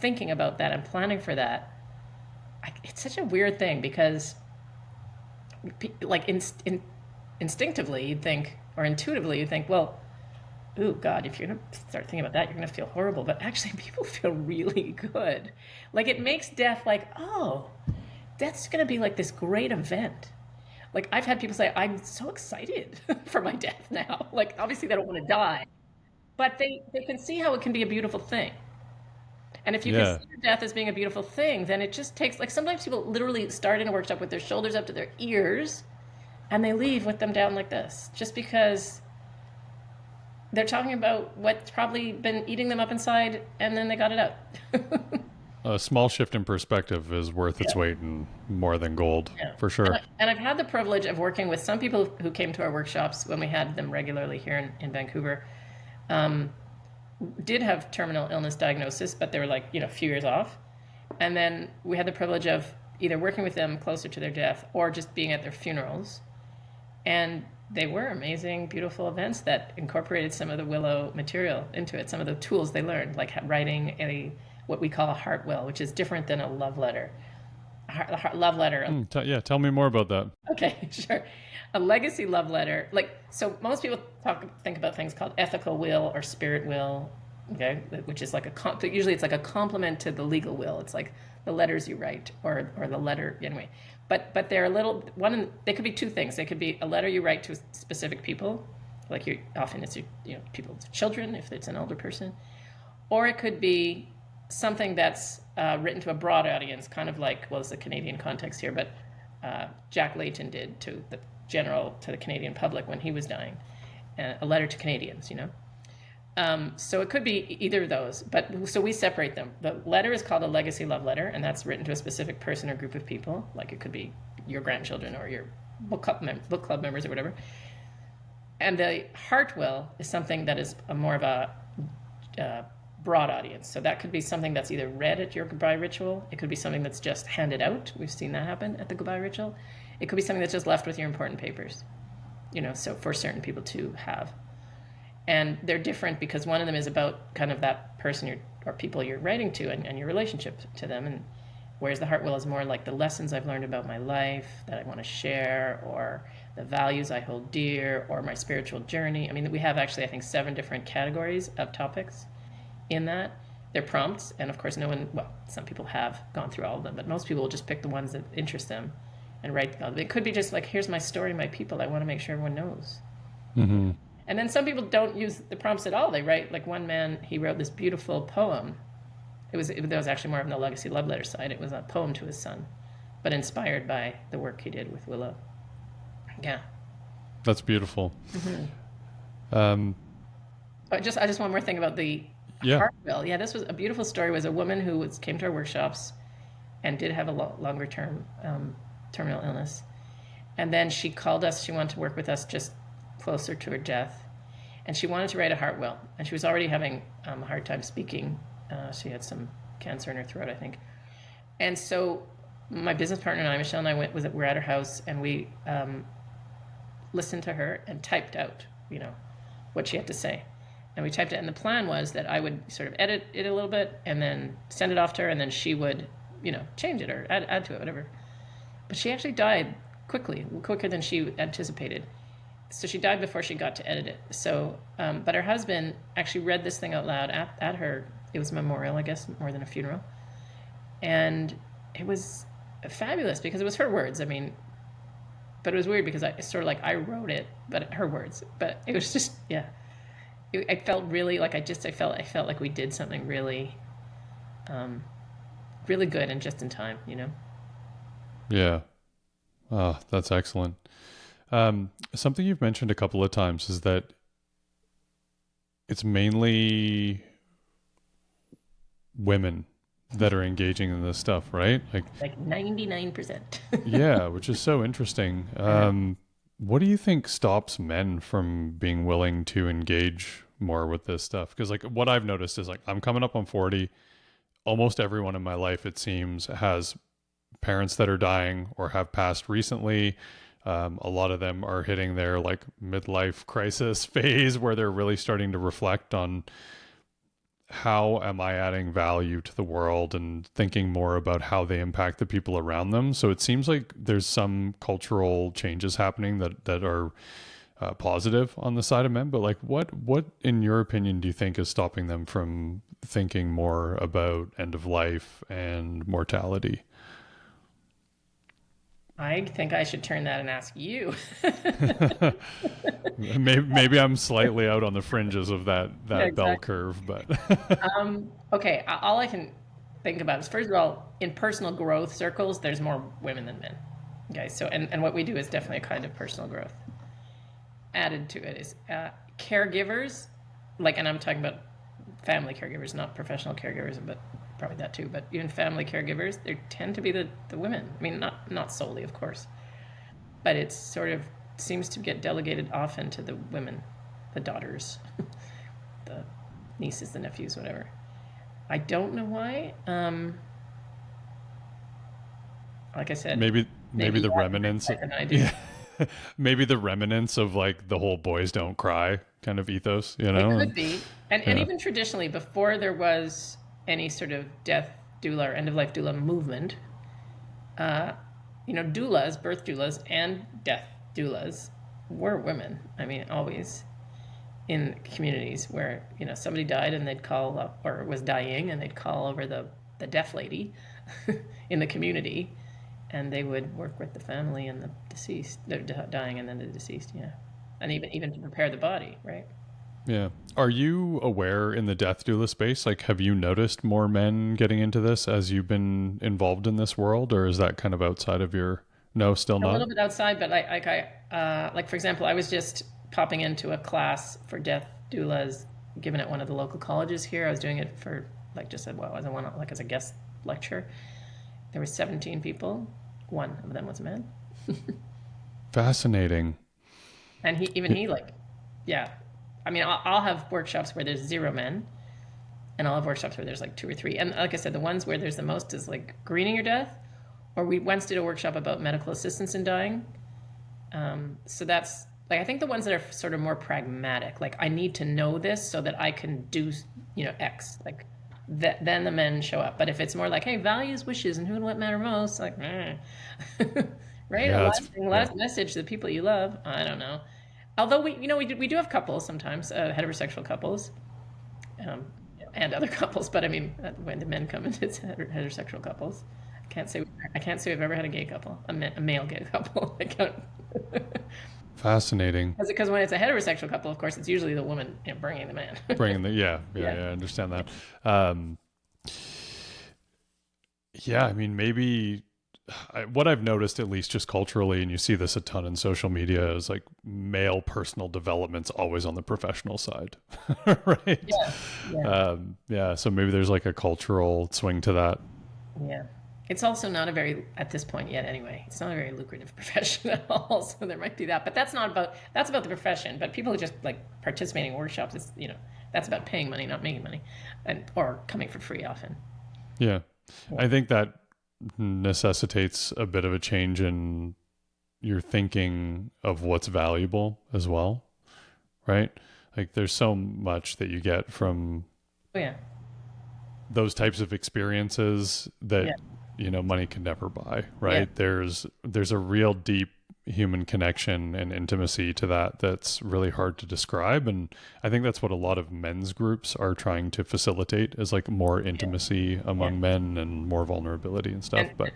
thinking about that and planning for that, it's such a weird thing because, like, instinctively you'd think, or intuitively you'd think, well, ooh, God, if you're going to start thinking about that, you're going to feel horrible. But actually, people feel really good. Like, it makes death like, oh, death's going to be like this great event. Like, I've had people say, I'm so excited for my death now. Like, obviously, they don't want to die. But they can see how it can be a beautiful thing. And if you consider death as being a beautiful thing, then it just takes, like, sometimes people literally start in a workshop with their shoulders up to their ears, and they leave with them down like this, just because they're talking about what's probably been eating them up inside, and then they got it out. A small shift in perspective is worth its weight in more than gold, for sure. And I've had the privilege of working with some people who came to our workshops when we had them regularly here in Vancouver, did have terminal illness diagnosis, but they were like, a few years off. And then we had the privilege of either working with them closer to their death or just being at their funerals. And They were amazing, beautiful events that incorporated some of the Willow material into it, some of the tools they learned, like writing what we call a heart will, which is different than a love letter. Love letter. Yeah, tell me more about that. Okay, sure. A legacy love letter, so most people think about things called ethical will or spirit will, okay, which is like usually it's like a complement to the legal will. It's like the letters you write or the letter anyway. But they're a little they could be two things. They could be a letter you write to specific people, like often it's people's children if it's an older person, or it could be something that's written to a broad audience, kind of like, well, it's a Canadian context here, but Jack Layton did to the Canadian public when he was dying, a letter to Canadians, So it could be either of those, but so we separate them. The letter is called a legacy love letter, and that's written to a specific person or group of people, like it could be your grandchildren or your book club members or whatever. And the heart will is something that is more of a broad audience. So that could be something that's either read at your goodbye ritual. It could be something that's just handed out. We've seen that happen at the goodbye ritual. It could be something that's just left with your important papers, so for certain people to have. And they're different because one of them is about kind of that person or people you're writing to and your relationship to them. And whereas the heart will is more like the lessons I've learned about my life that I want to share, or the values I hold dear, or my spiritual journey. I mean, we have actually, I think, 7 different categories of topics in that. They're prompts, and of course some people have gone through all of them, but most people will just pick the ones that interest them and write them. It could be just like, here's my story, my people, I want to make sure everyone knows. Mm-hmm. And then some people don't use the prompts at all. They write, like one man, he wrote this beautiful poem. That was actually more on the legacy love letter side. It was a poem to his son, but inspired by the work he did with Willow. Yeah. That's beautiful. Mm-hmm. Just one more thing about the heart will. Yeah, this was a beautiful story. It was a woman who came to our workshops and did have a longer term terminal illness. And then she called us. She wanted to work with us just closer to her death. And she wanted to write a heart will. And she was already having a hard time speaking. She had some cancer in her throat, I think. And so my business partner and I, Michelle and I, we're at her house, and we listened to her and typed out, what she had to say. And we typed it, and the plan was that I would sort of edit it a little bit and then send it off to her, and then she would, change it or add to it, whatever. But she actually died quicker than she anticipated. So she died before she got to edit it. So, but her husband actually read this thing out loud at her. It was a memorial, I guess, more than a funeral. And it was fabulous because it was her words. I mean, but it was weird because I wrote it, but her words. But it was just, yeah. I felt really like I felt like we did something really, really good and just in time, Yeah. Oh, that's excellent. Something you've mentioned a couple of times is that it's mainly women that are engaging in this stuff, right? Like 99%. Yeah, which is so interesting. What do you think stops men from being willing to engage more with this stuff? Because what I've noticed is I'm coming up on 40. Almost everyone in my life, it seems, has parents that are dying or have passed recently. A lot of them are hitting their midlife crisis phase where they're really starting to reflect on how am I adding value to the world and thinking more about how they impact the people around them. So it seems like there's some cultural changes happening that are positive on the side of men. But what in your opinion do you think is stopping them from thinking more about end of life and mortality? I think I should turn that and ask you. maybe I'm slightly out on the fringes of that Yeah, exactly. bell curve, but Okay, all I can think about is, first of all, in personal growth circles, there's more women than men. Okay, so and what we do is definitely a kind of personal growth. Added to it is caregivers, and I'm talking about family caregivers, not professional caregivers, but probably that too. But even family caregivers, they tend to be the women. I mean, not solely, of course, but it sort of seems to get delegated often to the women, the daughters, the nieces, the nephews, whatever. I don't know why. Like I said, maybe the remnants. I do. maybe the remnants of like the whole boys don't cry kind of ethos, you It know? could And be. And yeah. even traditionally, before there was any sort of death doula or end of life doula movement, uh, doulas, birth doulas, and death doulas were women. I mean, always in communities where, somebody died and they'd call up, or was dying and they'd call over the deaf lady in the community, and they would work with the family and the deceased, they're dying and then the deceased, yeah. And even to prepare the body, right? Yeah. Are you aware in the death doula space? Like, have you noticed more men getting into this as you've been involved in this world, or is that kind of outside of your? No, still A not. little bit outside, but like for example, I was just popping into a class for death doulas given at one of the local colleges here. I was doing it for like just as a one like as a guest lecture. There were 17 people. One of them was a man, Fascinating. and he like, yeah. I mean, I'll have workshops where there's 0 men, and I'll have workshops where there's like 2 or 3. And like I said, the ones where there's the most is like grieving your death, or we once did a workshop about medical assistance in dying. So that's like I think the ones that are sort of more pragmatic. Like I need to know this so that I can do X. Like that, then the men show up. But if it's more like, hey, values, wishes, and who and what matter most, like, right? A Yeah, it's lasting yeah. last message to the people you love. I don't know. Although we do have couples sometimes, heterosexual couples, um, and other couples. But I mean, when the men come into it's heterosexual couples. I can't say we've ever had a gay couple, a male gay couple. I can't. Fascinating. Because when it's a heterosexual couple, of course, it's usually the woman bringing the man. Bringing the yeah, yeah, Yeah. yeah. I understand that. Um, yeah, I mean, maybe what I've noticed, at least just culturally, and you see this a ton in social media, is like male personal development's always on the professional side, right? Yeah. Yeah. Yeah, so maybe there's like a cultural swing to that. Yeah. It's also not a very, at this point yet anyway, it's not a very lucrative profession at all. So there might be that. But that's about the profession. But people who just like participating in workshops, that's about paying money, not making money, or coming for free often. Yeah, Yeah. I think that necessitates a bit of a change in your thinking of what's valuable as well, right? Like there's so much that you get from Oh, yeah. those types of experiences that Yeah. money can never buy, Yeah. right? There's a real deep human connection and intimacy to that that's really hard to describe, and I think that's what a lot of men's groups are trying to facilitate, is like more Yeah. intimacy Yeah. among men and more vulnerability and stuff. And But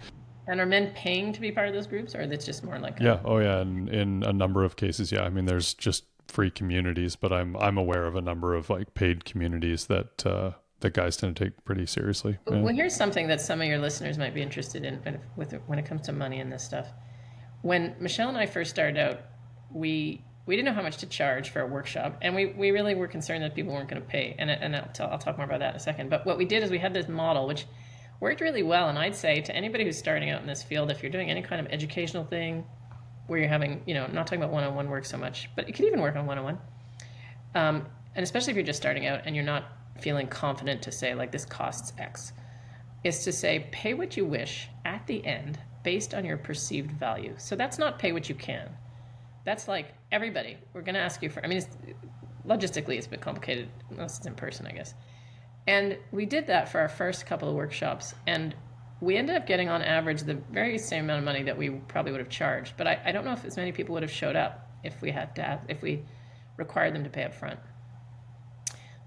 and are men paying to be part of those groups, or that's just more like a yeah, oh yeah, and in a number of cases, yeah, I mean there's just free communities, but I'm aware of a number of like paid communities that guys tend to take pretty seriously. Yeah. Well, here's something that some of your listeners might be interested in when it comes to money and this stuff. When Michelle and I first started out, we didn't know how much to charge for a workshop, and we really were concerned that people weren't going to pay. And I'll talk more about that in a second. But what we did is we had this model which worked really well. And I'd say to anybody who's starting out in this field, if you're doing any kind of educational thing where you're having, not talking about one-on-one work so much, but you could even work on one-on-one. And especially if you're just starting out and you're not feeling confident to say like this costs X, is to say pay what you wish at the end based on your perceived value. So that's not pay what you can. That's like everybody. We're going to ask you for. I mean, logistically, it's a bit complicated unless it's in person, I guess. And we did that for our first couple of workshops, and we ended up getting on average the very same amount of money that we probably would have charged. But I don't know if as many people would have showed up if we required them to pay up front.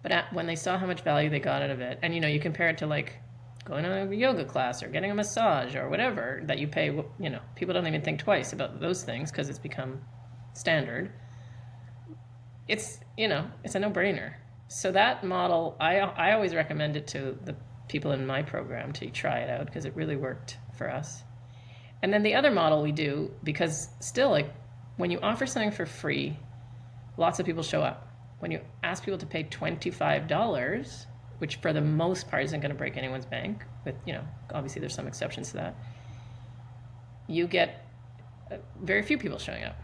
But when they saw how much value they got out of it, and you compare it to like going to a yoga class or getting a massage or whatever that you pay, people don't even think twice about those things because it's become standard. It's a no-brainer. So that model, I always recommend it to the people in my program to try it out because it really worked for us. And then the other model we do, because still like when you offer something for free, lots of people show up. When you ask people to pay $25, which for the most part isn't going to break anyone's bank, but obviously there's some exceptions to that, you get very few people showing up.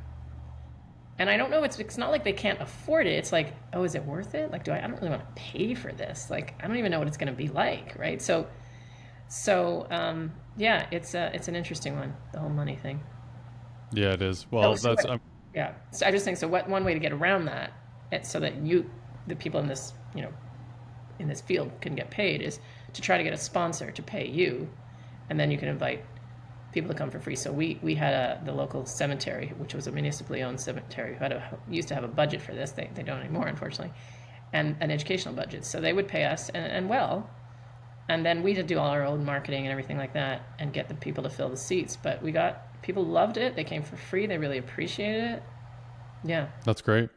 And I don't know, it's not like they can't afford it. It's like, oh, is it worth it? Like, I don't really want to pay for this. Like, I don't even know what it's going to be like, right? So yeah, it's an interesting one, the whole money thing. Yeah, it is. So, Well, so that's what, yeah. So I just think so. What one way to get around that, so that the people in this, in this field can get paid is to try to get a sponsor to pay you, and then you can invite people to come for free. So we had the local cemetery, which was a municipally owned cemetery, who used to have a budget for this. They don't anymore, unfortunately, and an educational budget. So they would pay us, and well, and then we'd do all our own marketing and everything like that, and get the people to fill the seats. But people loved it. They came for free. They really appreciated it. Yeah. that's great.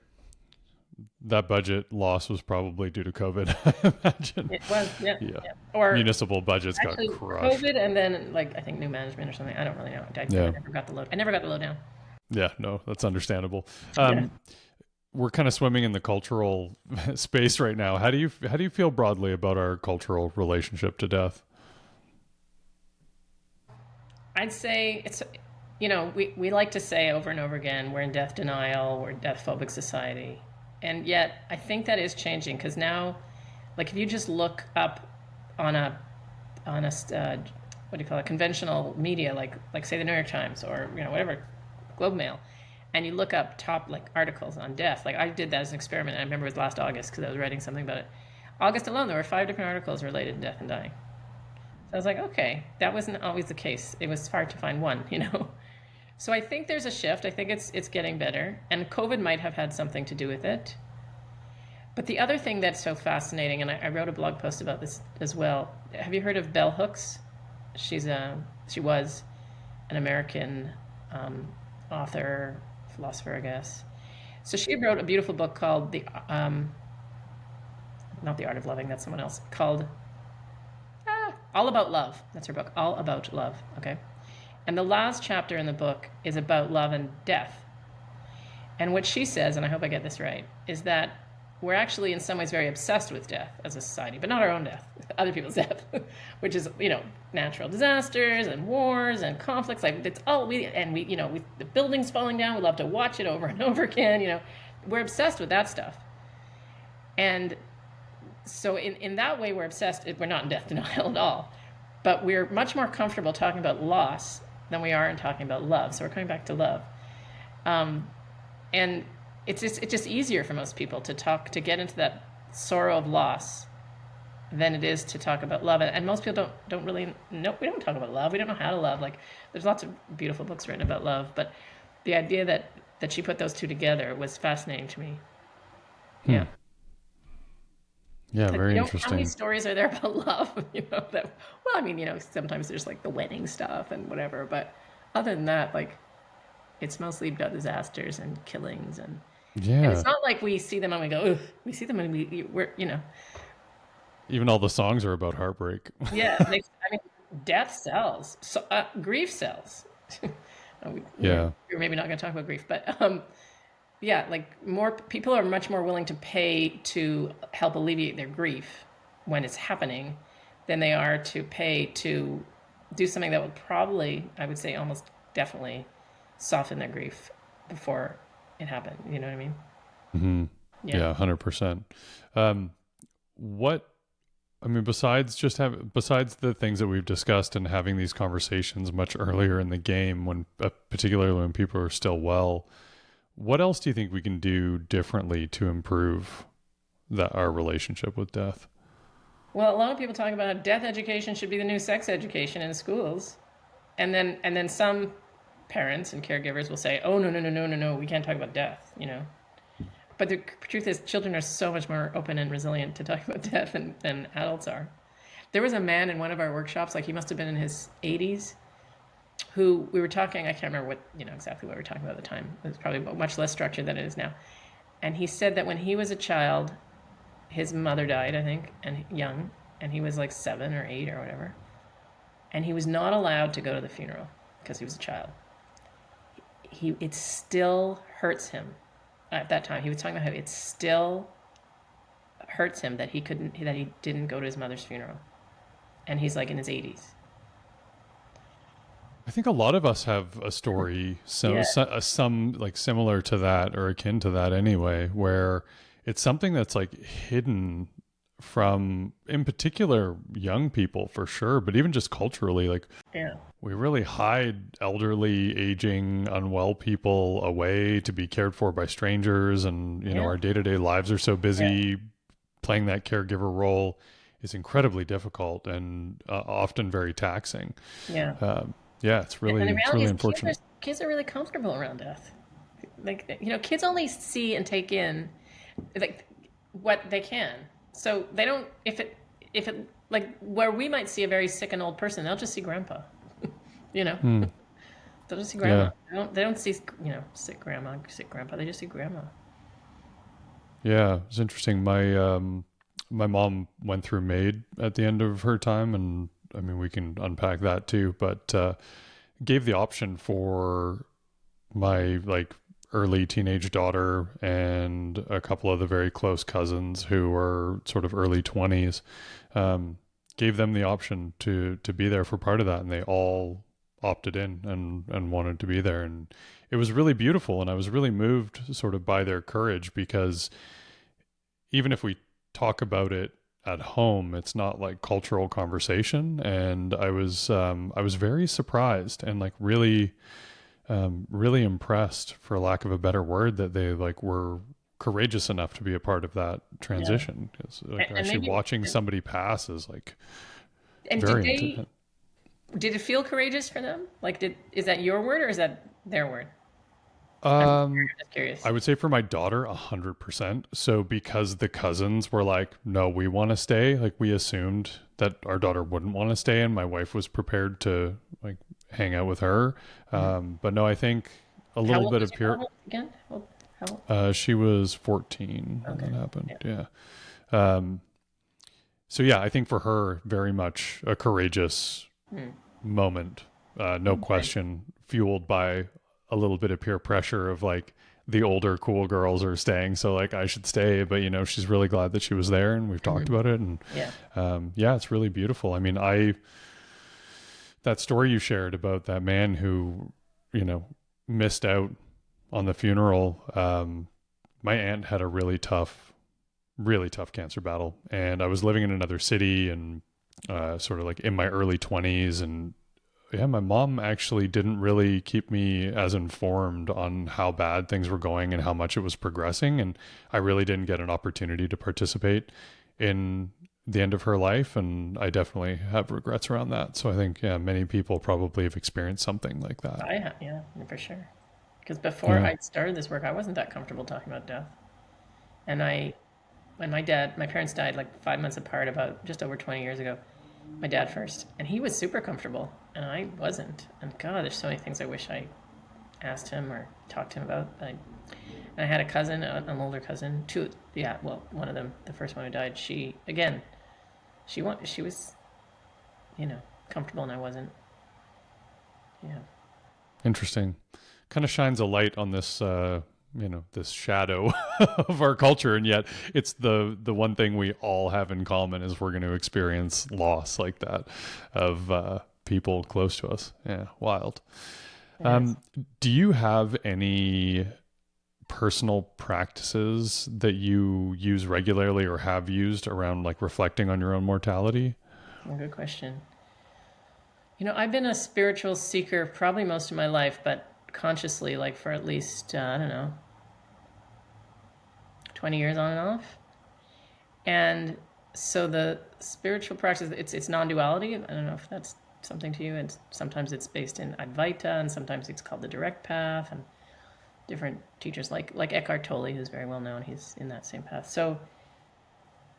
That budget loss was probably due to COVID, I imagine. It was, yeah, Yeah. yeah. Or Municipal budgets got actually crushed. COVID, and then like I think new management or something. I don't really know. I Yeah. never got the load. I never got the lowdown. Yeah, no, that's understandable. Yeah. We're kind of swimming in the cultural space right now. How do you feel broadly about our cultural relationship to death? I'd say it's, we like to say over and over again, we're in death denial, we're a death phobic society. And yet I think that is changing because now, like if you just look up on what do you call it, conventional media, like say the New York Times or, whatever, Globe Mail, and you look up top like articles on death. Like I did that as an experiment. And I remember it was last August because I was writing something about it. August alone, there were 5 different articles related to death and dying. So I was like, okay, that wasn't always the case. It was hard to find one. So I think there's a shift. I think it's getting better, and COVID might have had something to do with it. But the other thing that's so fascinating, and I wrote a blog post about this as well. Have you heard of Bell Hooks? She was an American author, philosopher, I guess. So she wrote a beautiful book called not the Art of Loving. That's someone else. Called All About Love. That's her book, All About Love. Okay. And the last chapter in the book is about love and death. And what she says, and I hope I get this right, is that we're actually in some ways very obsessed with death as a society, but not our own death, other people's death, which is, natural disasters and wars and conflicts. Like it's all the buildings falling down. We love to watch it over and over again. We're obsessed with that stuff. And so in that way, we're obsessed. We're not in death denial at all, but we're much more comfortable talking about loss than we are in talking about love. So we're coming back to love. And it's just easier for most people to get into that sorrow of loss than it is to talk about love. And most people don't really know. We don't talk about love. We don't know how to love. Like there's lots of beautiful books written about love, but the idea that she put those two together was fascinating to me. Yeah. Yeah, very How interesting. many stories are there about love? Sometimes there's like the wedding stuff and whatever, but other than that, like it's mostly about disasters and killings and it's not like we see them and we go, ugh. We see them and we're. Even all the songs are about heartbreak. Yeah, death sells. So grief sells. Yeah. We're maybe not going to talk about grief, but yeah, like more people are much more willing to pay to help alleviate their grief when it's happening than they are to pay to do something that would probably, I would say, almost definitely soften their grief before it happened. You know what I mean? Mm-hmm. Yeah, 100%. Besides the things that we've discussed and having these conversations much earlier in the game, when particularly when people are still well, what else do you think we can do differently to improve our relationship with death? Well, a lot of people talk about how death education should be the new sex education in schools, and then some parents and caregivers will say, "Oh no, we can't talk about death," But the truth is, children are so much more open and resilient to talk about death than adults are. There was a man in one of our workshops, like he must have been in his 80s, who we were talking, I can't remember exactly what we were talking about at the time. It was probably much less structured than it is now. And he said that when he was a child, his mother died, I think, and young, and he was like 7 or 8 or whatever. And he was not allowed to go to the funeral because he was a child. It still hurts him. At that time, he was talking about how it still hurts him that he didn't go to his mother's funeral, and he's like in his 80s. I think a lot of us have a story, some like similar to that or akin to that anyway, where it's something that's like hidden from, in particular, young people for sure, but even just culturally, like Yeah. we really hide elderly, aging, unwell people away to be cared for by strangers. And, you know, Yeah. our day to day lives are so Yeah. busy. Playing that caregiver role is incredibly difficult and often very taxing. Yeah. Um, yeah, And the it's reality really is, unfortunate. kids are really comfortable around death. Like, kids only see and take in like what they can. So they don't. If it like where we might see a very sick and old person, they'll just see grandpa. You know, Hmm. they'll just see grandma. Yeah. They don't see sick grandma, sick grandpa. They just see grandma. Yeah. It's interesting. My mom went through MAID at the end of her time. And I mean, we can unpack that too, but, gave the option for my like early teenage daughter and a couple of the very close cousins who were sort of early 20s, um, gave them the option to be there for part of that, and they all opted in and wanted to be there. And it was really beautiful, and I was really moved sort of by their courage, because even if we talk about it at home, it's not like cultural conversation. And I was very surprised and like really, really impressed, for lack of a better word, that they like were courageous enough to be a part of that Yeah. transition. Because like And actually maybe. watching somebody pass is like And very intense. did it feel courageous for them? Like, is that your word or is that their word? I'm Um, just curious. I would say for my daughter, 100%. So because the cousins were like, no, we want to stay, like we assumed that our daughter wouldn't want to stay, and my wife was prepared to like hang out with her. Mhm. But no, I think a How little old bit was of your peer. daughter again? How old? She was 14 when Okay. that happened. Yeah. Yeah. Um, so yeah, I think for her, very much a courageous Hmm. moment, no Okay. question, fueled by a little bit of peer pressure of like the older cool girls are staying, so like I should stay. But you know, she's really glad that she was there, and we've talked Mhm. about it. And Yeah. yeah, it's really beautiful. I mean, I that story you shared about that man who, you know, missed out on the funeral. My aunt had a really tough cancer battle, and I was living in another city, and sort of like in my early 20s. And yeah, my mom actually didn't really keep me as informed on how bad things were going and how much it was progressing. And I really didn't get an opportunity to participate in the end of her life. And I definitely have regrets around that. So I think, yeah, many people probably have experienced something like that. Yeah, for sure. Because before Yeah. I started this work, I wasn't that comfortable talking about death. And when my parents died like 5 months apart, about just over 20 years ago. My dad first, and he was super comfortable, and I wasn't. And God, there's so many things I wish I asked him or talked to him about. And I had a cousin, an older cousin, two. Yeah, well, one of them, the first one who died. She again, she was, you know, comfortable, and I wasn't. Yeah. Interesting. Kind of shines a light on this, you know, this shadow of our culture, and yet it's the one thing we all have in common is we're going to experience loss like that of people close to us. Yeah, wild. It is. Do you have any personal practices that you use regularly or have used around like reflecting on your own mortality? A good question. I've been a spiritual seeker probably most of my life, but consciously, like for at least I don't know, 20 years on and off. And so the spiritual practice, it's non-duality. I don't know if that's something to you. And sometimes it's based in Advaita, and sometimes it's called the direct path. And different teachers like Eckhart Tolle, who's very well known, he's in that same path. So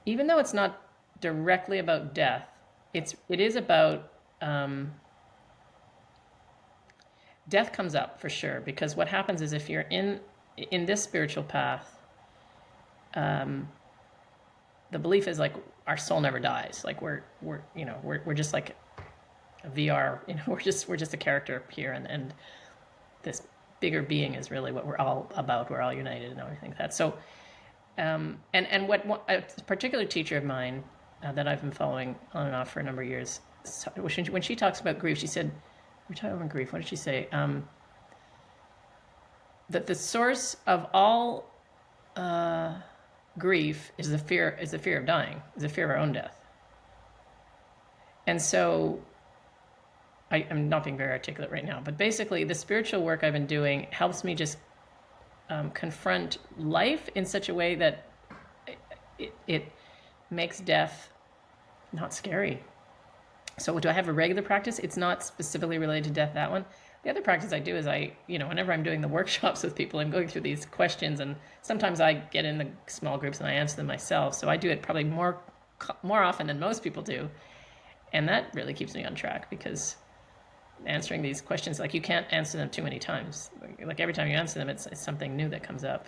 even though it's not directly about death, it is about death comes up for sure, because what happens is if you're in this spiritual path, the belief is like our soul never dies. Like we're just like a VR. We're just a character here, and this bigger being is really what we're all about. We're all united and everything like that. So, and what a particular teacher of mine that I've been following on and off for a number of years, when she talks about grief, she said, we're talking about grief. What did she say? That the source of all grief is the fear of dying, is the fear of our own death. And so I'm not being very articulate right now, but basically the spiritual work I've been doing helps me just confront life in such a way that it makes death not scary. So do I have a regular practice? It's not specifically related to death, that one. The other practice I do is whenever I'm doing the workshops with people, I'm going through these questions, and sometimes I get in the small groups and I answer them myself. So I do it probably more often than most people do. And that really keeps me on track, because answering these questions, like, you can't answer them too many times. Like every time you answer them, it's something new that comes up.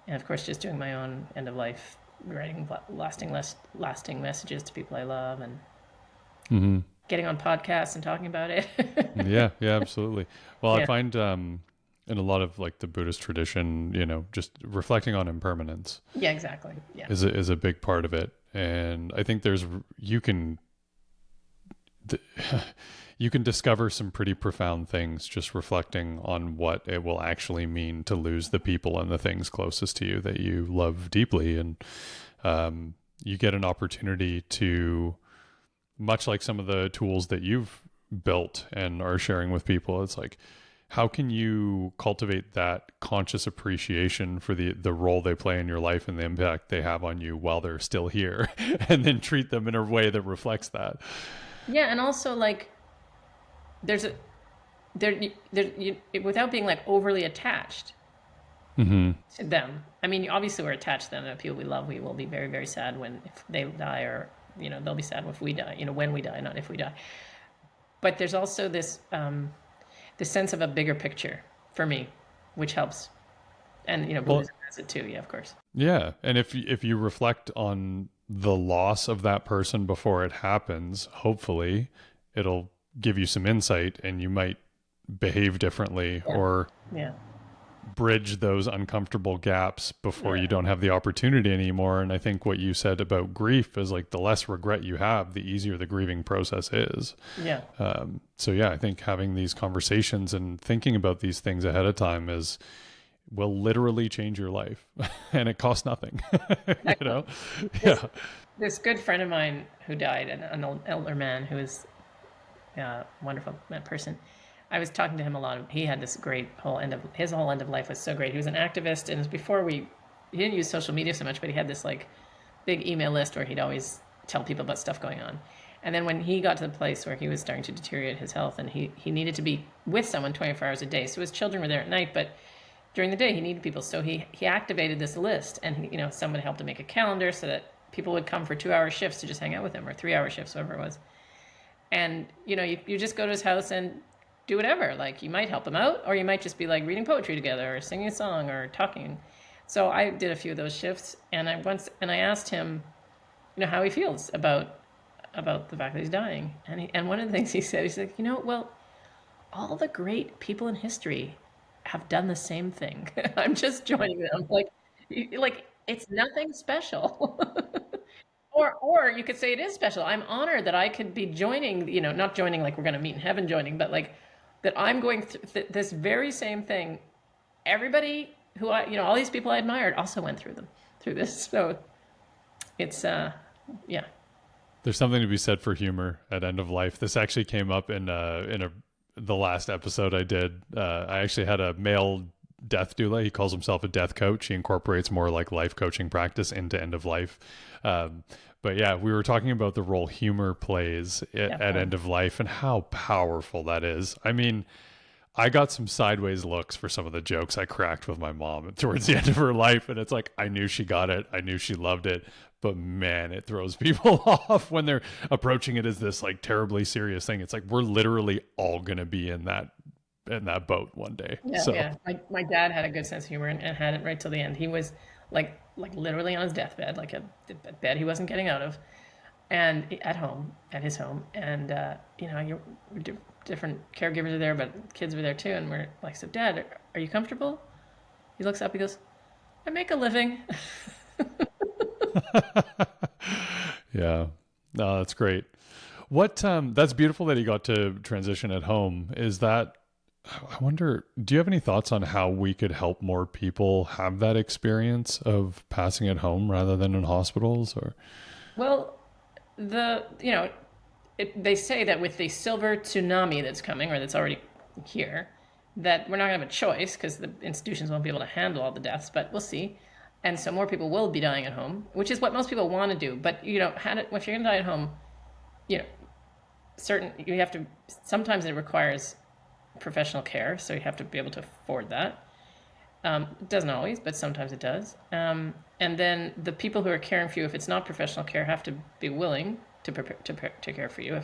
And of course, just doing my own end of life, writing lasting messages to people I love, and getting on podcasts and talking about it. Yeah, absolutely. Well, Yeah. I find in a lot of like the Buddhist tradition, just reflecting on impermanence. Yeah, exactly. Yeah. Is a big part of it. And I think you can discover some pretty profound things just reflecting on what it will actually mean to lose the people and the things closest to you that you love deeply. And you get an opportunity to, much like some of the tools that you've built and are sharing with people, it's like, how can you cultivate that conscious appreciation for the role they play in your life and the impact they have on you while they're still here, and then treat them in a way that reflects that? Yeah, and also, like, without being like overly attached to them. I mean, obviously we're attached to them. The people we love, we will be very, very sad if they die, or they'll be sad if we die. When we die, not if we die. But there's also this sense of a bigger picture for me, which helps. And Buddhism has it too. Yeah, of course. Yeah, and if you reflect on the loss of that person before it happens, hopefully it'll give you some insight, and you might behave differently, or bridge those uncomfortable gaps before you don't have the opportunity anymore. And I think what you said about grief is, like, the less regret you have, the easier the grieving process is. Yeah. So yeah, I think having these conversations and thinking about these things ahead of time will literally change your life, and it costs nothing. This good friend of mine who died, an elder man who is a wonderful person. I was talking to him a lot. He had this great his whole end of life was so great. He was an activist, and it was before he didn't use social media so much, but he had this like big email list where he'd always tell people about stuff going on. And then when he got to the place where he was starting to deteriorate his health, and he needed to be with someone 24 hours a day. So his children were there at night, but during the day he needed people. So he activated this list, and someone helped him make a calendar so that people would come for 2-hour shifts to just hang out with him, or 3-hour shifts, whatever it was. And you just go to his house and do whatever. Like, you might help him out, or you might just be like reading poetry together, or singing a song, or talking. So I did a few of those shifts, and I asked him, how he feels about the fact that he's dying. And one of the things he's like, well, all the great people in history have done the same thing. I'm just joining them. Like it's nothing special. Or you could say it is special. I'm honored that I could be joining, not joining like we're going to meet in heaven joining, but like that I'm going through this very same thing. Everybody who all these people I admired also went through this. So it's, yeah. There's something to be said for humor at end of life. This actually came up in the last episode I did. I actually had a male death doula. He calls himself a death coach. He incorporates more like life coaching practice into end of life. But yeah, we were talking about the role humor plays at end of life and how powerful that is. I mean, I got some sideways looks for some of the jokes I cracked with my mom towards the end of her life. And it's like, I knew she got it. I knew she loved it. But man, it throws people off when they're approaching it as this like terribly serious thing. It's like, we're literally all going to be in that boat one day. Yeah, so. Yeah. My dad had a good sense of humor and had it right till the end. He was like literally on his deathbed, like a bed he wasn't getting out of, and at his home. And, different caregivers are there, but kids were there too. And we're like, so Dad, are you comfortable? He looks up, he goes, I make a living. Yeah. No, that's great. What, that's beautiful that he got to transition at home. Is that I wonder, do you have any thoughts on how we could help more people have that experience of passing at home rather than in hospitals? Or Well, they say that with the silver tsunami that's coming, or that's already here, that we're not going to have a choice because the institutions won't be able to handle all the deaths, but we'll see. And so more people will be dying at home, which is what most people want to do. But if you're going to die at home, you know, you have to. Sometimes it requires professional care, so you have to be able to afford that. It doesn't always, but sometimes it does. And then the people who are caring for you, if it's not professional care, have to be willing to to care for you.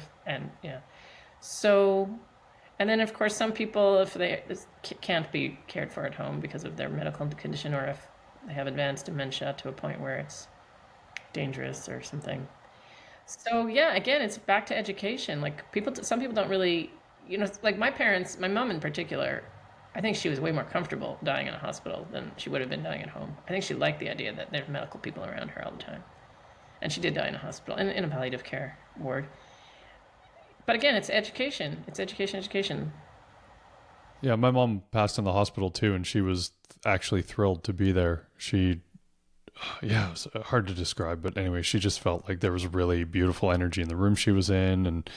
So, and then of course some people, if they can't be cared for at home because of their medical condition, or if they have advanced dementia to a point where it's dangerous or something. So yeah, again, it's back to education. Like some people don't really, like my parents, my mom in particular. I think she was way more comfortable dying in a hospital than she would have been dying at home. I think she liked the idea that there's medical people around her all the time. And she did die in a hospital, in a palliative care ward. But again, it's education. It's education, education. yeah, my mom passed in the hospital too, and she was actually thrilled to be there. Yeah, it was hard to describe, but anyway, she just felt like there was really beautiful energy in the room she was in, and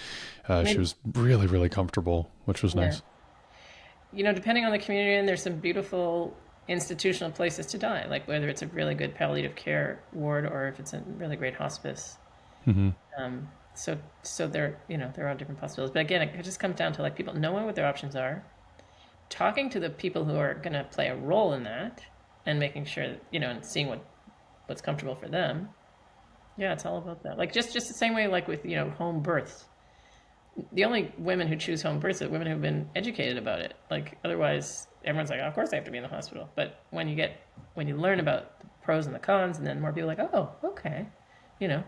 she Maybe, was really, really comfortable, which was yeah. nice. Depending on the community, and there's some beautiful institutional places to die, like whether it's a really good palliative care ward or if it's a really great hospice. Hmm. So there are different possibilities. But again, it just comes down to like people knowing what their options are, talking to the people who are going to play a role in that, and making sure that, and seeing what's comfortable for them. Yeah, it's all about that. Like just the same way like with, home births. The only women who choose home births are women who've been educated about it. Like otherwise everyone's like, oh, of course I have to be in the hospital. But when you learn about the pros and the cons, and then more people are like, oh, okay. You know.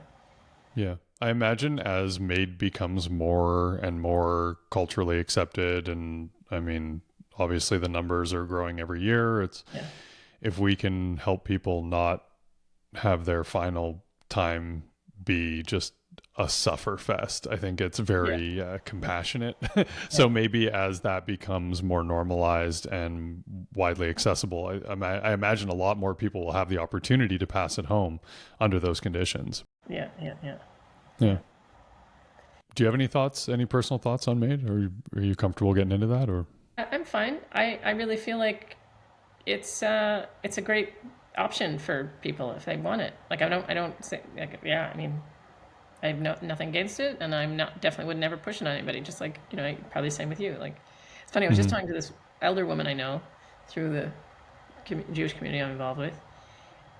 Yeah. I imagine as MAID becomes more and more culturally accepted, and I mean, obviously the numbers are growing every year. Yeah. If we can help people not have their final time be just a suffer fest, I think it's Yeah. very compassionate. Yeah. So maybe as that becomes more normalized and widely accessible, I imagine a lot more people will have the opportunity to pass at home under those conditions. Yeah. Yeah. Yeah. Yeah. Yeah. Do you have any thoughts, any personal thoughts on MAID, or are you comfortable getting into that? Or I'm fine. I really feel like it's a great option for people if they want it. Like I don't say like, yeah. I mean, I have nothing against it, and I'm not definitely would never push it on anybody. Just like probably the same with you. Like it's funny. I was just Mhm. talking to this elder woman I know through the Jewish community I'm involved with,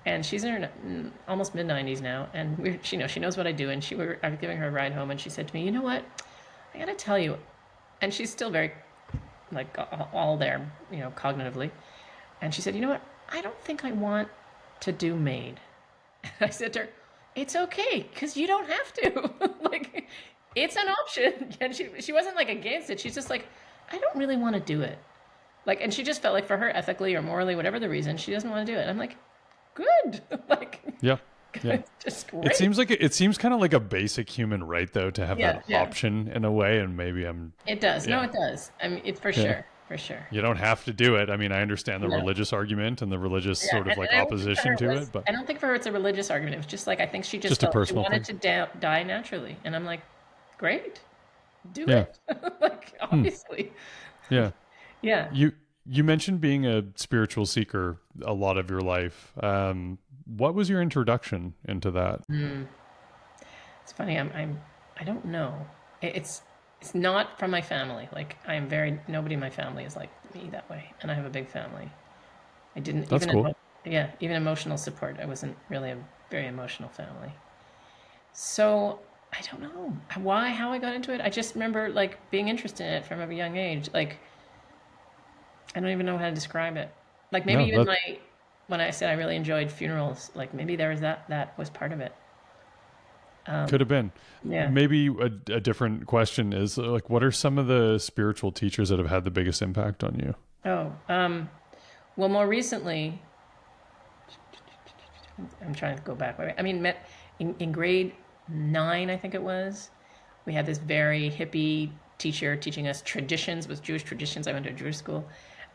and she's in her almost mid 90s now, and she knows what I do, and I was giving her a ride home, and she said to me, you know what, I gotta tell you, and she's still very like all there, cognitively, and she said, you know what, I don't think I want to do maid. I said to her, it's okay, because you don't have to. Like, it's an option. And she wasn't like against it. She's just like, I don't really want to do it. Like, and she just felt like for her, ethically or morally, whatever the reason, she doesn't want to do it. And I'm like, good. Like, Yeah. Yeah. just It great. seems like it seems kind of like a basic human right though to have Yeah, that yeah. option in a way, and maybe I'm It does. No, yeah. it does. I mean, it's for Yeah. sure. For sure. You don't have to do it. I mean, I understand the No. religious argument and the religious Yeah, sort of like and I don't think for her opposition it to was. it, but I don't think for her it's a religious argument. It was just like I think she just just a felt she personal wanted thing. to die naturally, and I'm like, great, do Yeah. it. Like Hmm. obviously, Yeah. yeah. You mentioned being a spiritual seeker a lot of your life. What was your introduction into that? It's funny. I don't know. It's not from my family. Like I am very nobody in my family is like me that way, and I have a big family. I didn't That's cool. yeah, even emotional support. I wasn't really a very emotional family. So I don't know why how I got into it. I just remember like being interested in it from a young age. Like I don't even know how to describe it. Like maybe No, even that my when I said I really enjoyed funerals, like maybe there was that was part of it. could have been. Yeah. Maybe a different question is like, what are some of the spiritual teachers that have had the biggest impact on you? Oh, well, more recently, I'm trying to go back. I mean, in grade 9, I think it was, we had this very hippie. teacher teaching us traditions, was Jewish traditions. I went to a Jewish school.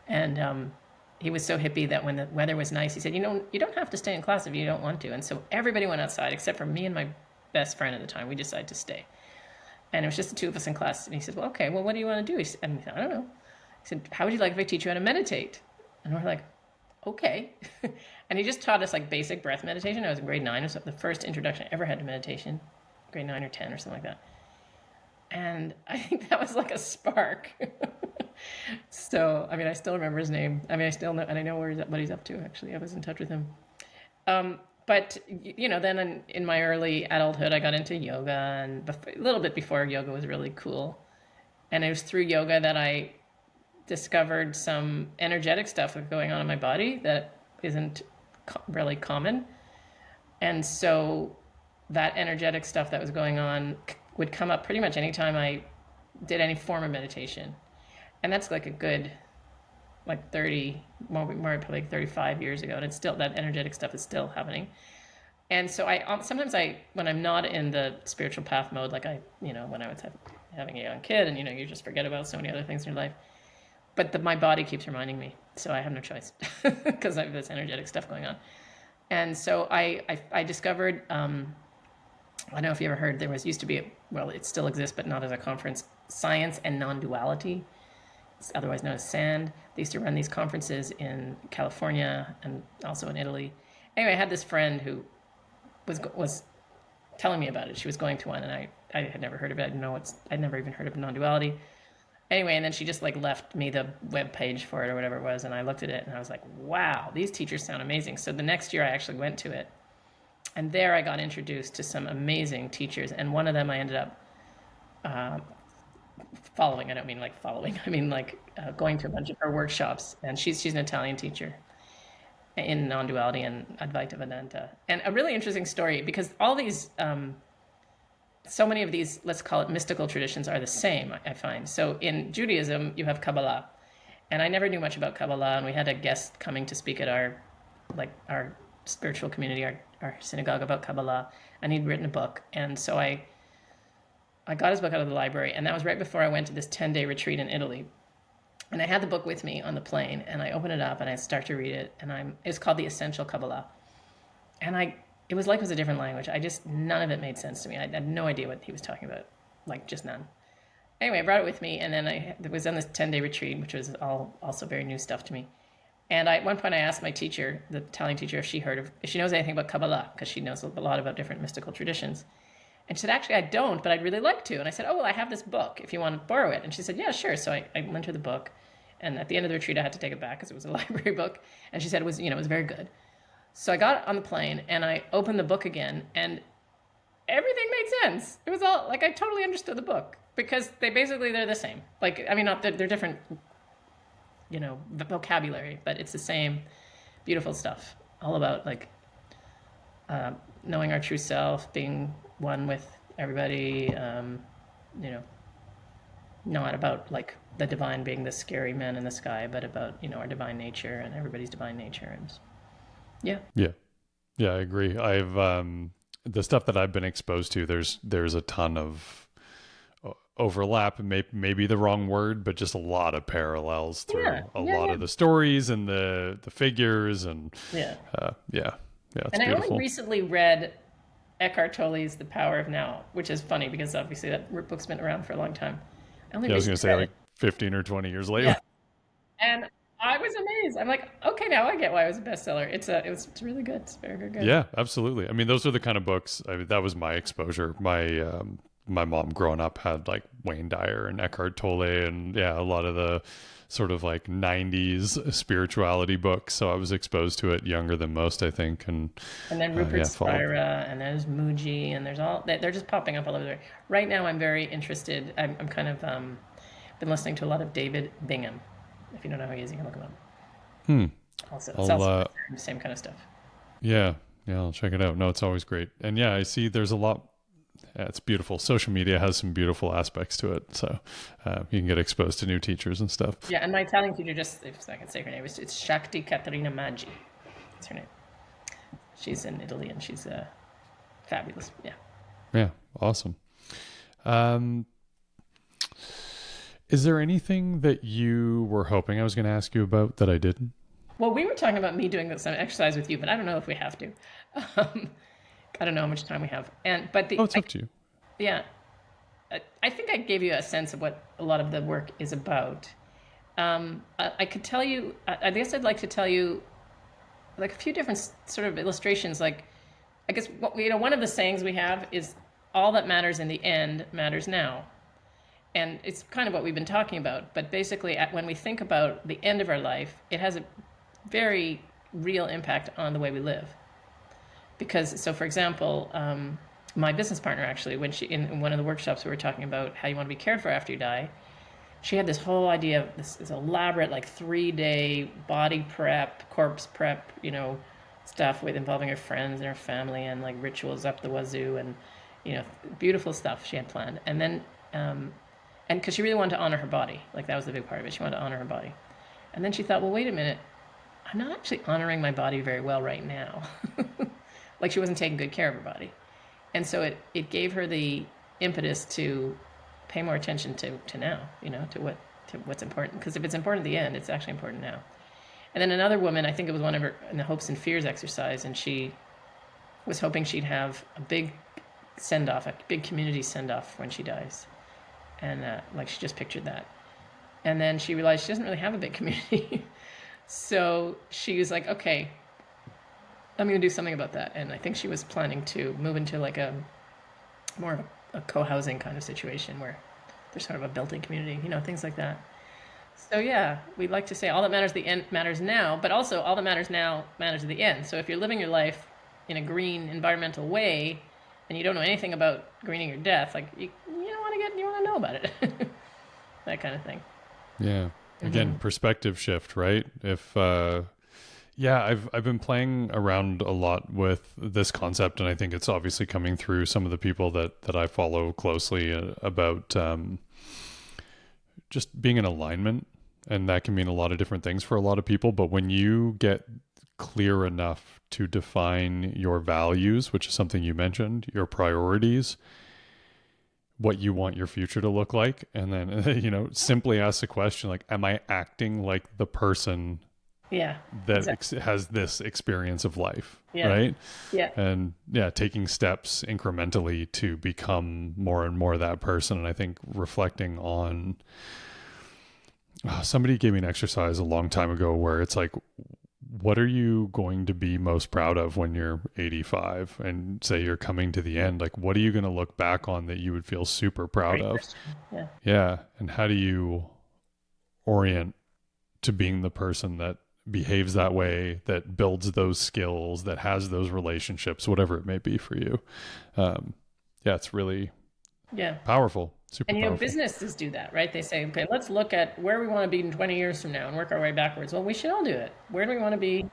And he was so hippie that when the weather was nice, he said, you don't have to stay in class if you don't want to. And so everybody went outside except for me and my best friend at the time. We decided to stay. And it was just the two of us in class. And he said, well, okay, well, what do you want to do? And he said, I don't know. He said, how would you like if I teach you how to meditate? And we're like, okay. And he just taught us like basic breath meditation. I was in grade 9. It was the first introduction I ever had to meditation, grade 9 or 10 or something like that. And I think that was like a spark. So, I mean, I still remember his name. I mean, I still know, and I know what he's up to, actually. I was in touch with him. But, then in my early adulthood, I got into yoga, and a little bit before yoga was really cool. And it was through yoga that I discovered some energetic stuff going on in my body that isn't really common. And so that energetic stuff that was going on would come up pretty much anytime I did any form of meditation. And that's like a good, like 30, more probably like 35 years ago. And it's still, that energetic stuff is still happening. And so sometimes when I'm not in the spiritual path mode, like when I was having a young kid and, you just forget about so many other things in your life. But my body keeps reminding me. So I have no choice because I have this energetic stuff going on. And so I discovered, I don't know if you ever heard, used to be, well, it still exists, but not as a conference, Science and Non-Duality. It's otherwise known as SAND. They used to run these conferences in California and also in Italy. Anyway, I had this friend who was telling me about it. She was going to one, and I had never heard of it. I'd never even heard of non-duality. Anyway, and then she just like left me the web page for it or whatever it was, and I looked at it and I was like, wow, these teachers sound amazing. So the next year I actually went to it, and there I got introduced to some amazing teachers, and one of them I ended up following. I don't mean like following. I mean like going to a bunch of her workshops. And she's an Italian teacher in non-duality and Advaita Vedanta. And a really interesting story, because all these, so many of these, let's call it mystical traditions, are the same, I find. So in Judaism, you have Kabbalah. And I never knew much about Kabbalah. And we had a guest coming to speak at our spiritual community, our synagogue, about Kabbalah. And he'd written a book. And so I got his book out of the library, and that was right before I went to this 10-day retreat in Italy. And I had the book with me on the plane, and I open it up and I start to read it, and it's called The Essential Kabbalah. And it was like it was a different language. None of it made sense to me. I had no idea what he was talking about, like just none. Anyway, I brought it with me, and then I was on this 10-day retreat, which was also very new stuff to me. And at one point I asked my teacher, the Italian teacher, if she knows anything about Kabbalah, because she knows a lot about different mystical traditions. And she said, actually, I don't, but I'd really like to. And I said, oh, well, I have this book if you want to borrow it. And she said, yeah, sure. So I lent her the book. And at the end of the retreat, I had to take it back because it was a library book. And she said it was very good. So I got on the plane and I opened the book again, and everything made sense. It was all like I totally understood the book, because they're the same. Like, I mean, they're different, vocabulary, but it's the same beautiful stuff. All about like knowing our true self, being one with everybody, not about like the divine being the scary man in the sky, but about, our divine nature and everybody's divine nature. And yeah, I agree. I've the stuff that I've been exposed to, there's a ton of overlap, maybe the wrong word, but just a lot of parallels through a lot of the stories and the figures, and it's and beautiful. I only recently read Eckhart Tolle's The Power of Now, which is funny because obviously that book's been around for a long time. I was going to say like 15 or 20 years later. Yeah. And I was amazed. I'm like, okay, now I get why it was a bestseller. It's really good. It's very, very good. Yeah, absolutely. I mean, those are the kind of books. That was my exposure. My mom growing up had like Wayne Dyer and Eckhart Tolle, and a lot of the sort of like 90s spirituality books. So I was exposed to it younger than most, I think. And then Rupert Spira, and there's Muji, and there's they're just popping up all over there. Right now I'm very interested. I'm kind of been listening to a lot of David Bingham. If you don't know who he is, you can look him up. Also, it's also the same kind of stuff. Yeah, I'll check it out. No, it's always great. And I see there's a lot. It's beautiful. Social media has some beautiful aspects to it. So you can get exposed to new teachers and stuff. Yeah, and my Italian teacher, just if I can say her name, it's Shakti Caterina Maggi. That's her name. She's in Italy, and she's fabulous. Yeah. Yeah, awesome. Is there anything that you were hoping I was going to ask you about that I didn't? Well, we were talking about me doing some exercise with you, but I don't know if we have to. Um, I don't know how much time we have. Oh, it's up to you. Yeah, I think I gave you a sense of what a lot of the work is about. I could tell you, I guess I'd like to tell you like a few different sort of illustrations. Like, I guess, one of the sayings we have is all that matters in the end matters now. And it's kind of what we've been talking about. But basically, when we think about the end of our life, it has a very real impact on the way we live. Because, so for example, my business partner actually, when she in one of the workshops we were talking about how you want to be cared for after you die, she had this whole idea of this elaborate like 3-day body prep, corpse prep, stuff with involving her friends and her family and like rituals up the wazoo and beautiful stuff she had planned. And then and because she really wanted to honor her body, like that was the big part of it. She wanted to honor her body. And then she thought, well, wait a minute, I'm not actually honoring my body very well right now. Like she wasn't taking good care of her body. And so it gave her the impetus to pay more attention to now, to what's important. Because if it's important at the end, it's actually important now. And then another woman, I think it was one of her in the hopes and fears exercise, and she was hoping she'd have a big send-off, a big community send-off when she dies. And like she just pictured that. And then she realized she doesn't really have a big community. So she was like, okay, I'm going to do something about that. And I think she was planning to move into like a more of a co-housing kind of situation where there's sort of a built-in community, things like that. So yeah, we'd like to say all that matters at the end matters now, but also all that matters now matters at the end. So if you're living your life in a green environmental way and you don't know anything about greening your death, like you want to know about it. That kind of thing. Yeah. Again, perspective shift, right? If I've been playing around a lot with this concept, and I think it's obviously coming through some of the people that I follow closely about just being in alignment, and that can mean a lot of different things for a lot of people. But when you get clear enough to define your values, which is something you mentioned, your priorities, what you want your future to look like, and then simply ask the question like, am I acting like the person that exactly. Has this experience of life, right? And taking steps incrementally to become more and more that person. And I think reflecting on somebody gave me an exercise a long time ago where it's like, what are you going to be most proud of when you're 85 and say you're coming to the end? Like, what are you going to look back on that you would feel super proud of? Yeah. And how do you orient to being the person that behaves that way, that builds those skills, that has those relationships, whatever it may be for you? It's really powerful. Super powerful. Businesses do that, right? They say, okay, let's look at where we want to be in 20 years from now and work our way backwards. Well, we should all do it. Where do we want to be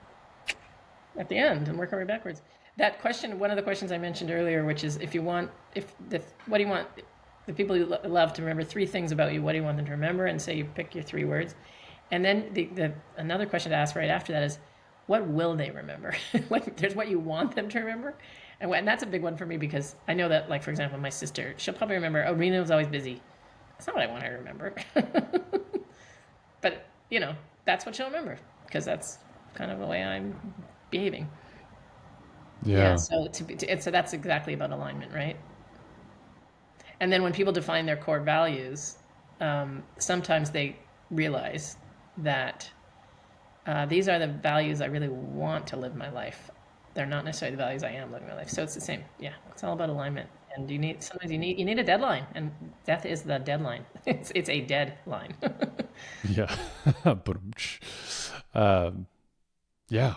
at the end and work our way backwards? That question, one of the questions I mentioned earlier, which is what do you want the people you love to remember 3 things about you, what do you want them to remember? And say you pick your 3 words. And then another question to ask right after that is, what will they remember? There's what you want them to remember. And that's a big one for me because I know that, like, for example, my sister, she'll probably remember, Reena was always busy. That's not what I want her to remember. But, that's what she'll remember because that's kind of the way I'm behaving. Yeah. So that's exactly about alignment, right? And then when people define their core values, sometimes they realize that these are the values I really want to live my life. They're not necessarily the values I am living my life. So it's the same. Yeah, it's all about alignment. And sometimes you need a deadline, and death is the deadline. It's a deadline. Yeah.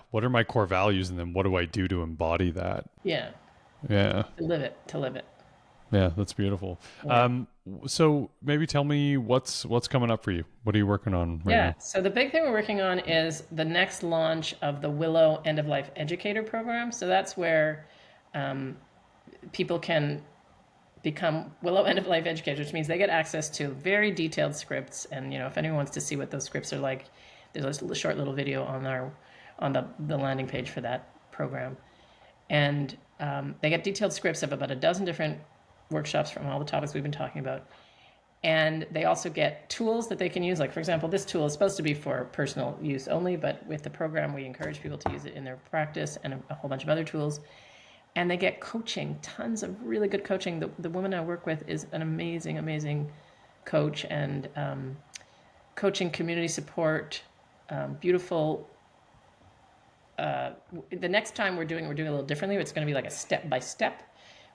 What are my core values, and then what do I do to embody that? Yeah. To live it. Yeah, that's beautiful. Yeah. So maybe tell me what's coming up for you. What are you working on right now? So the big thing we're working on is the next launch of the Willow End of Life Educator Program. So that's where people can become Willow End of Life Educators, which means they get access to very detailed scripts. And if anyone wants to see what those scripts are like, there's a short little video on the landing page for that program. And they get detailed scripts of about a dozen different workshops from all the topics we've been talking about. And they also get tools that they can use. Like, for example, this tool is supposed to be for personal use only, but with the program, we encourage people to use it in their practice, and a whole bunch of other tools. And they get coaching, tons of really good coaching. The woman I work with is an amazing, amazing coach, and coaching, community support, beautiful. The next time we're doing a little differently. It's going to be like a step by step,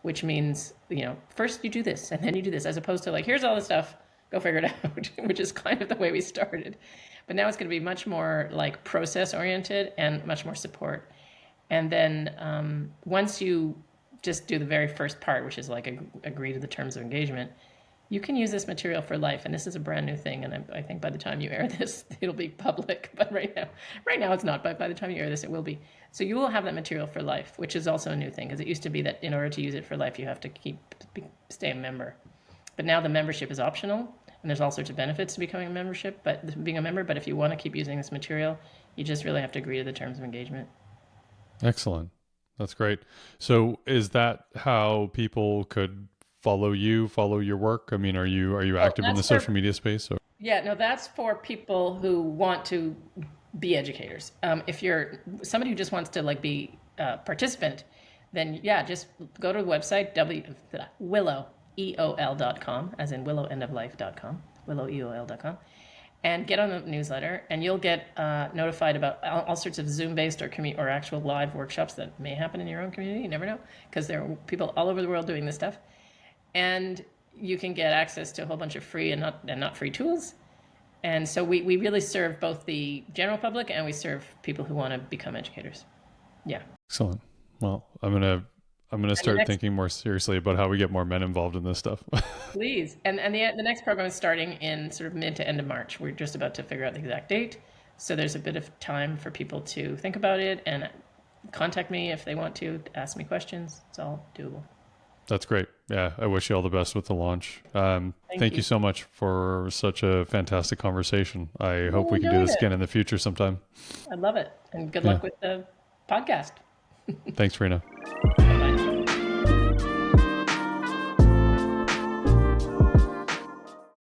which means, first you do this and then you do this, as opposed to like, here's all the stuff, go figure it out, which is kind of the way we started. But now it's going to be much more like process oriented and much more support. And then once you just do the very first part, which is like agree to the terms of engagement, you can use this material for life. And this is a brand new thing. And I think by the time you air this, it'll be public. But right now it's not. But by the time you air this, it will be. So you will have that material for life, which is also a new thing, because it used to be that in order to use it for life, you have to stay a member. But now the membership is optional, and there's all sorts of benefits to becoming being a member. But if you want to keep using this material, you just really have to agree to the terms of engagement. Excellent. That's great. So is that how people could follow your work? I mean, are you active in the social media space? Or? Yeah, no, that's for people who want to be educators. If you're somebody who just wants to like be a participant, then yeah, just go to the website, willoweol.com, as in willowendoflife.com, willoweol.com, and get on the newsletter, and you'll get notified about all sorts of Zoom-based or actual live workshops that may happen in your own community. You never know, because there are people all over the world doing this stuff. And you can get access to a whole bunch of free and not free tools. And so we really serve both the general public, and we serve people who want to become educators. Yeah. Excellent. Well, I'm gonna start thinking more seriously about how we get more men involved in this stuff. Please. And the next program is starting in sort of mid to end of March. We're just about to figure out the exact date. So there's a bit of time for people to think about it and contact me if they want to ask me questions. It's all doable. That's great. Yeah, I wish you all the best with the launch. Thank you so much for such a fantastic conversation. I hope we can do this again in the future sometime. I love it. And good luck with the podcast. Thanks, Reena.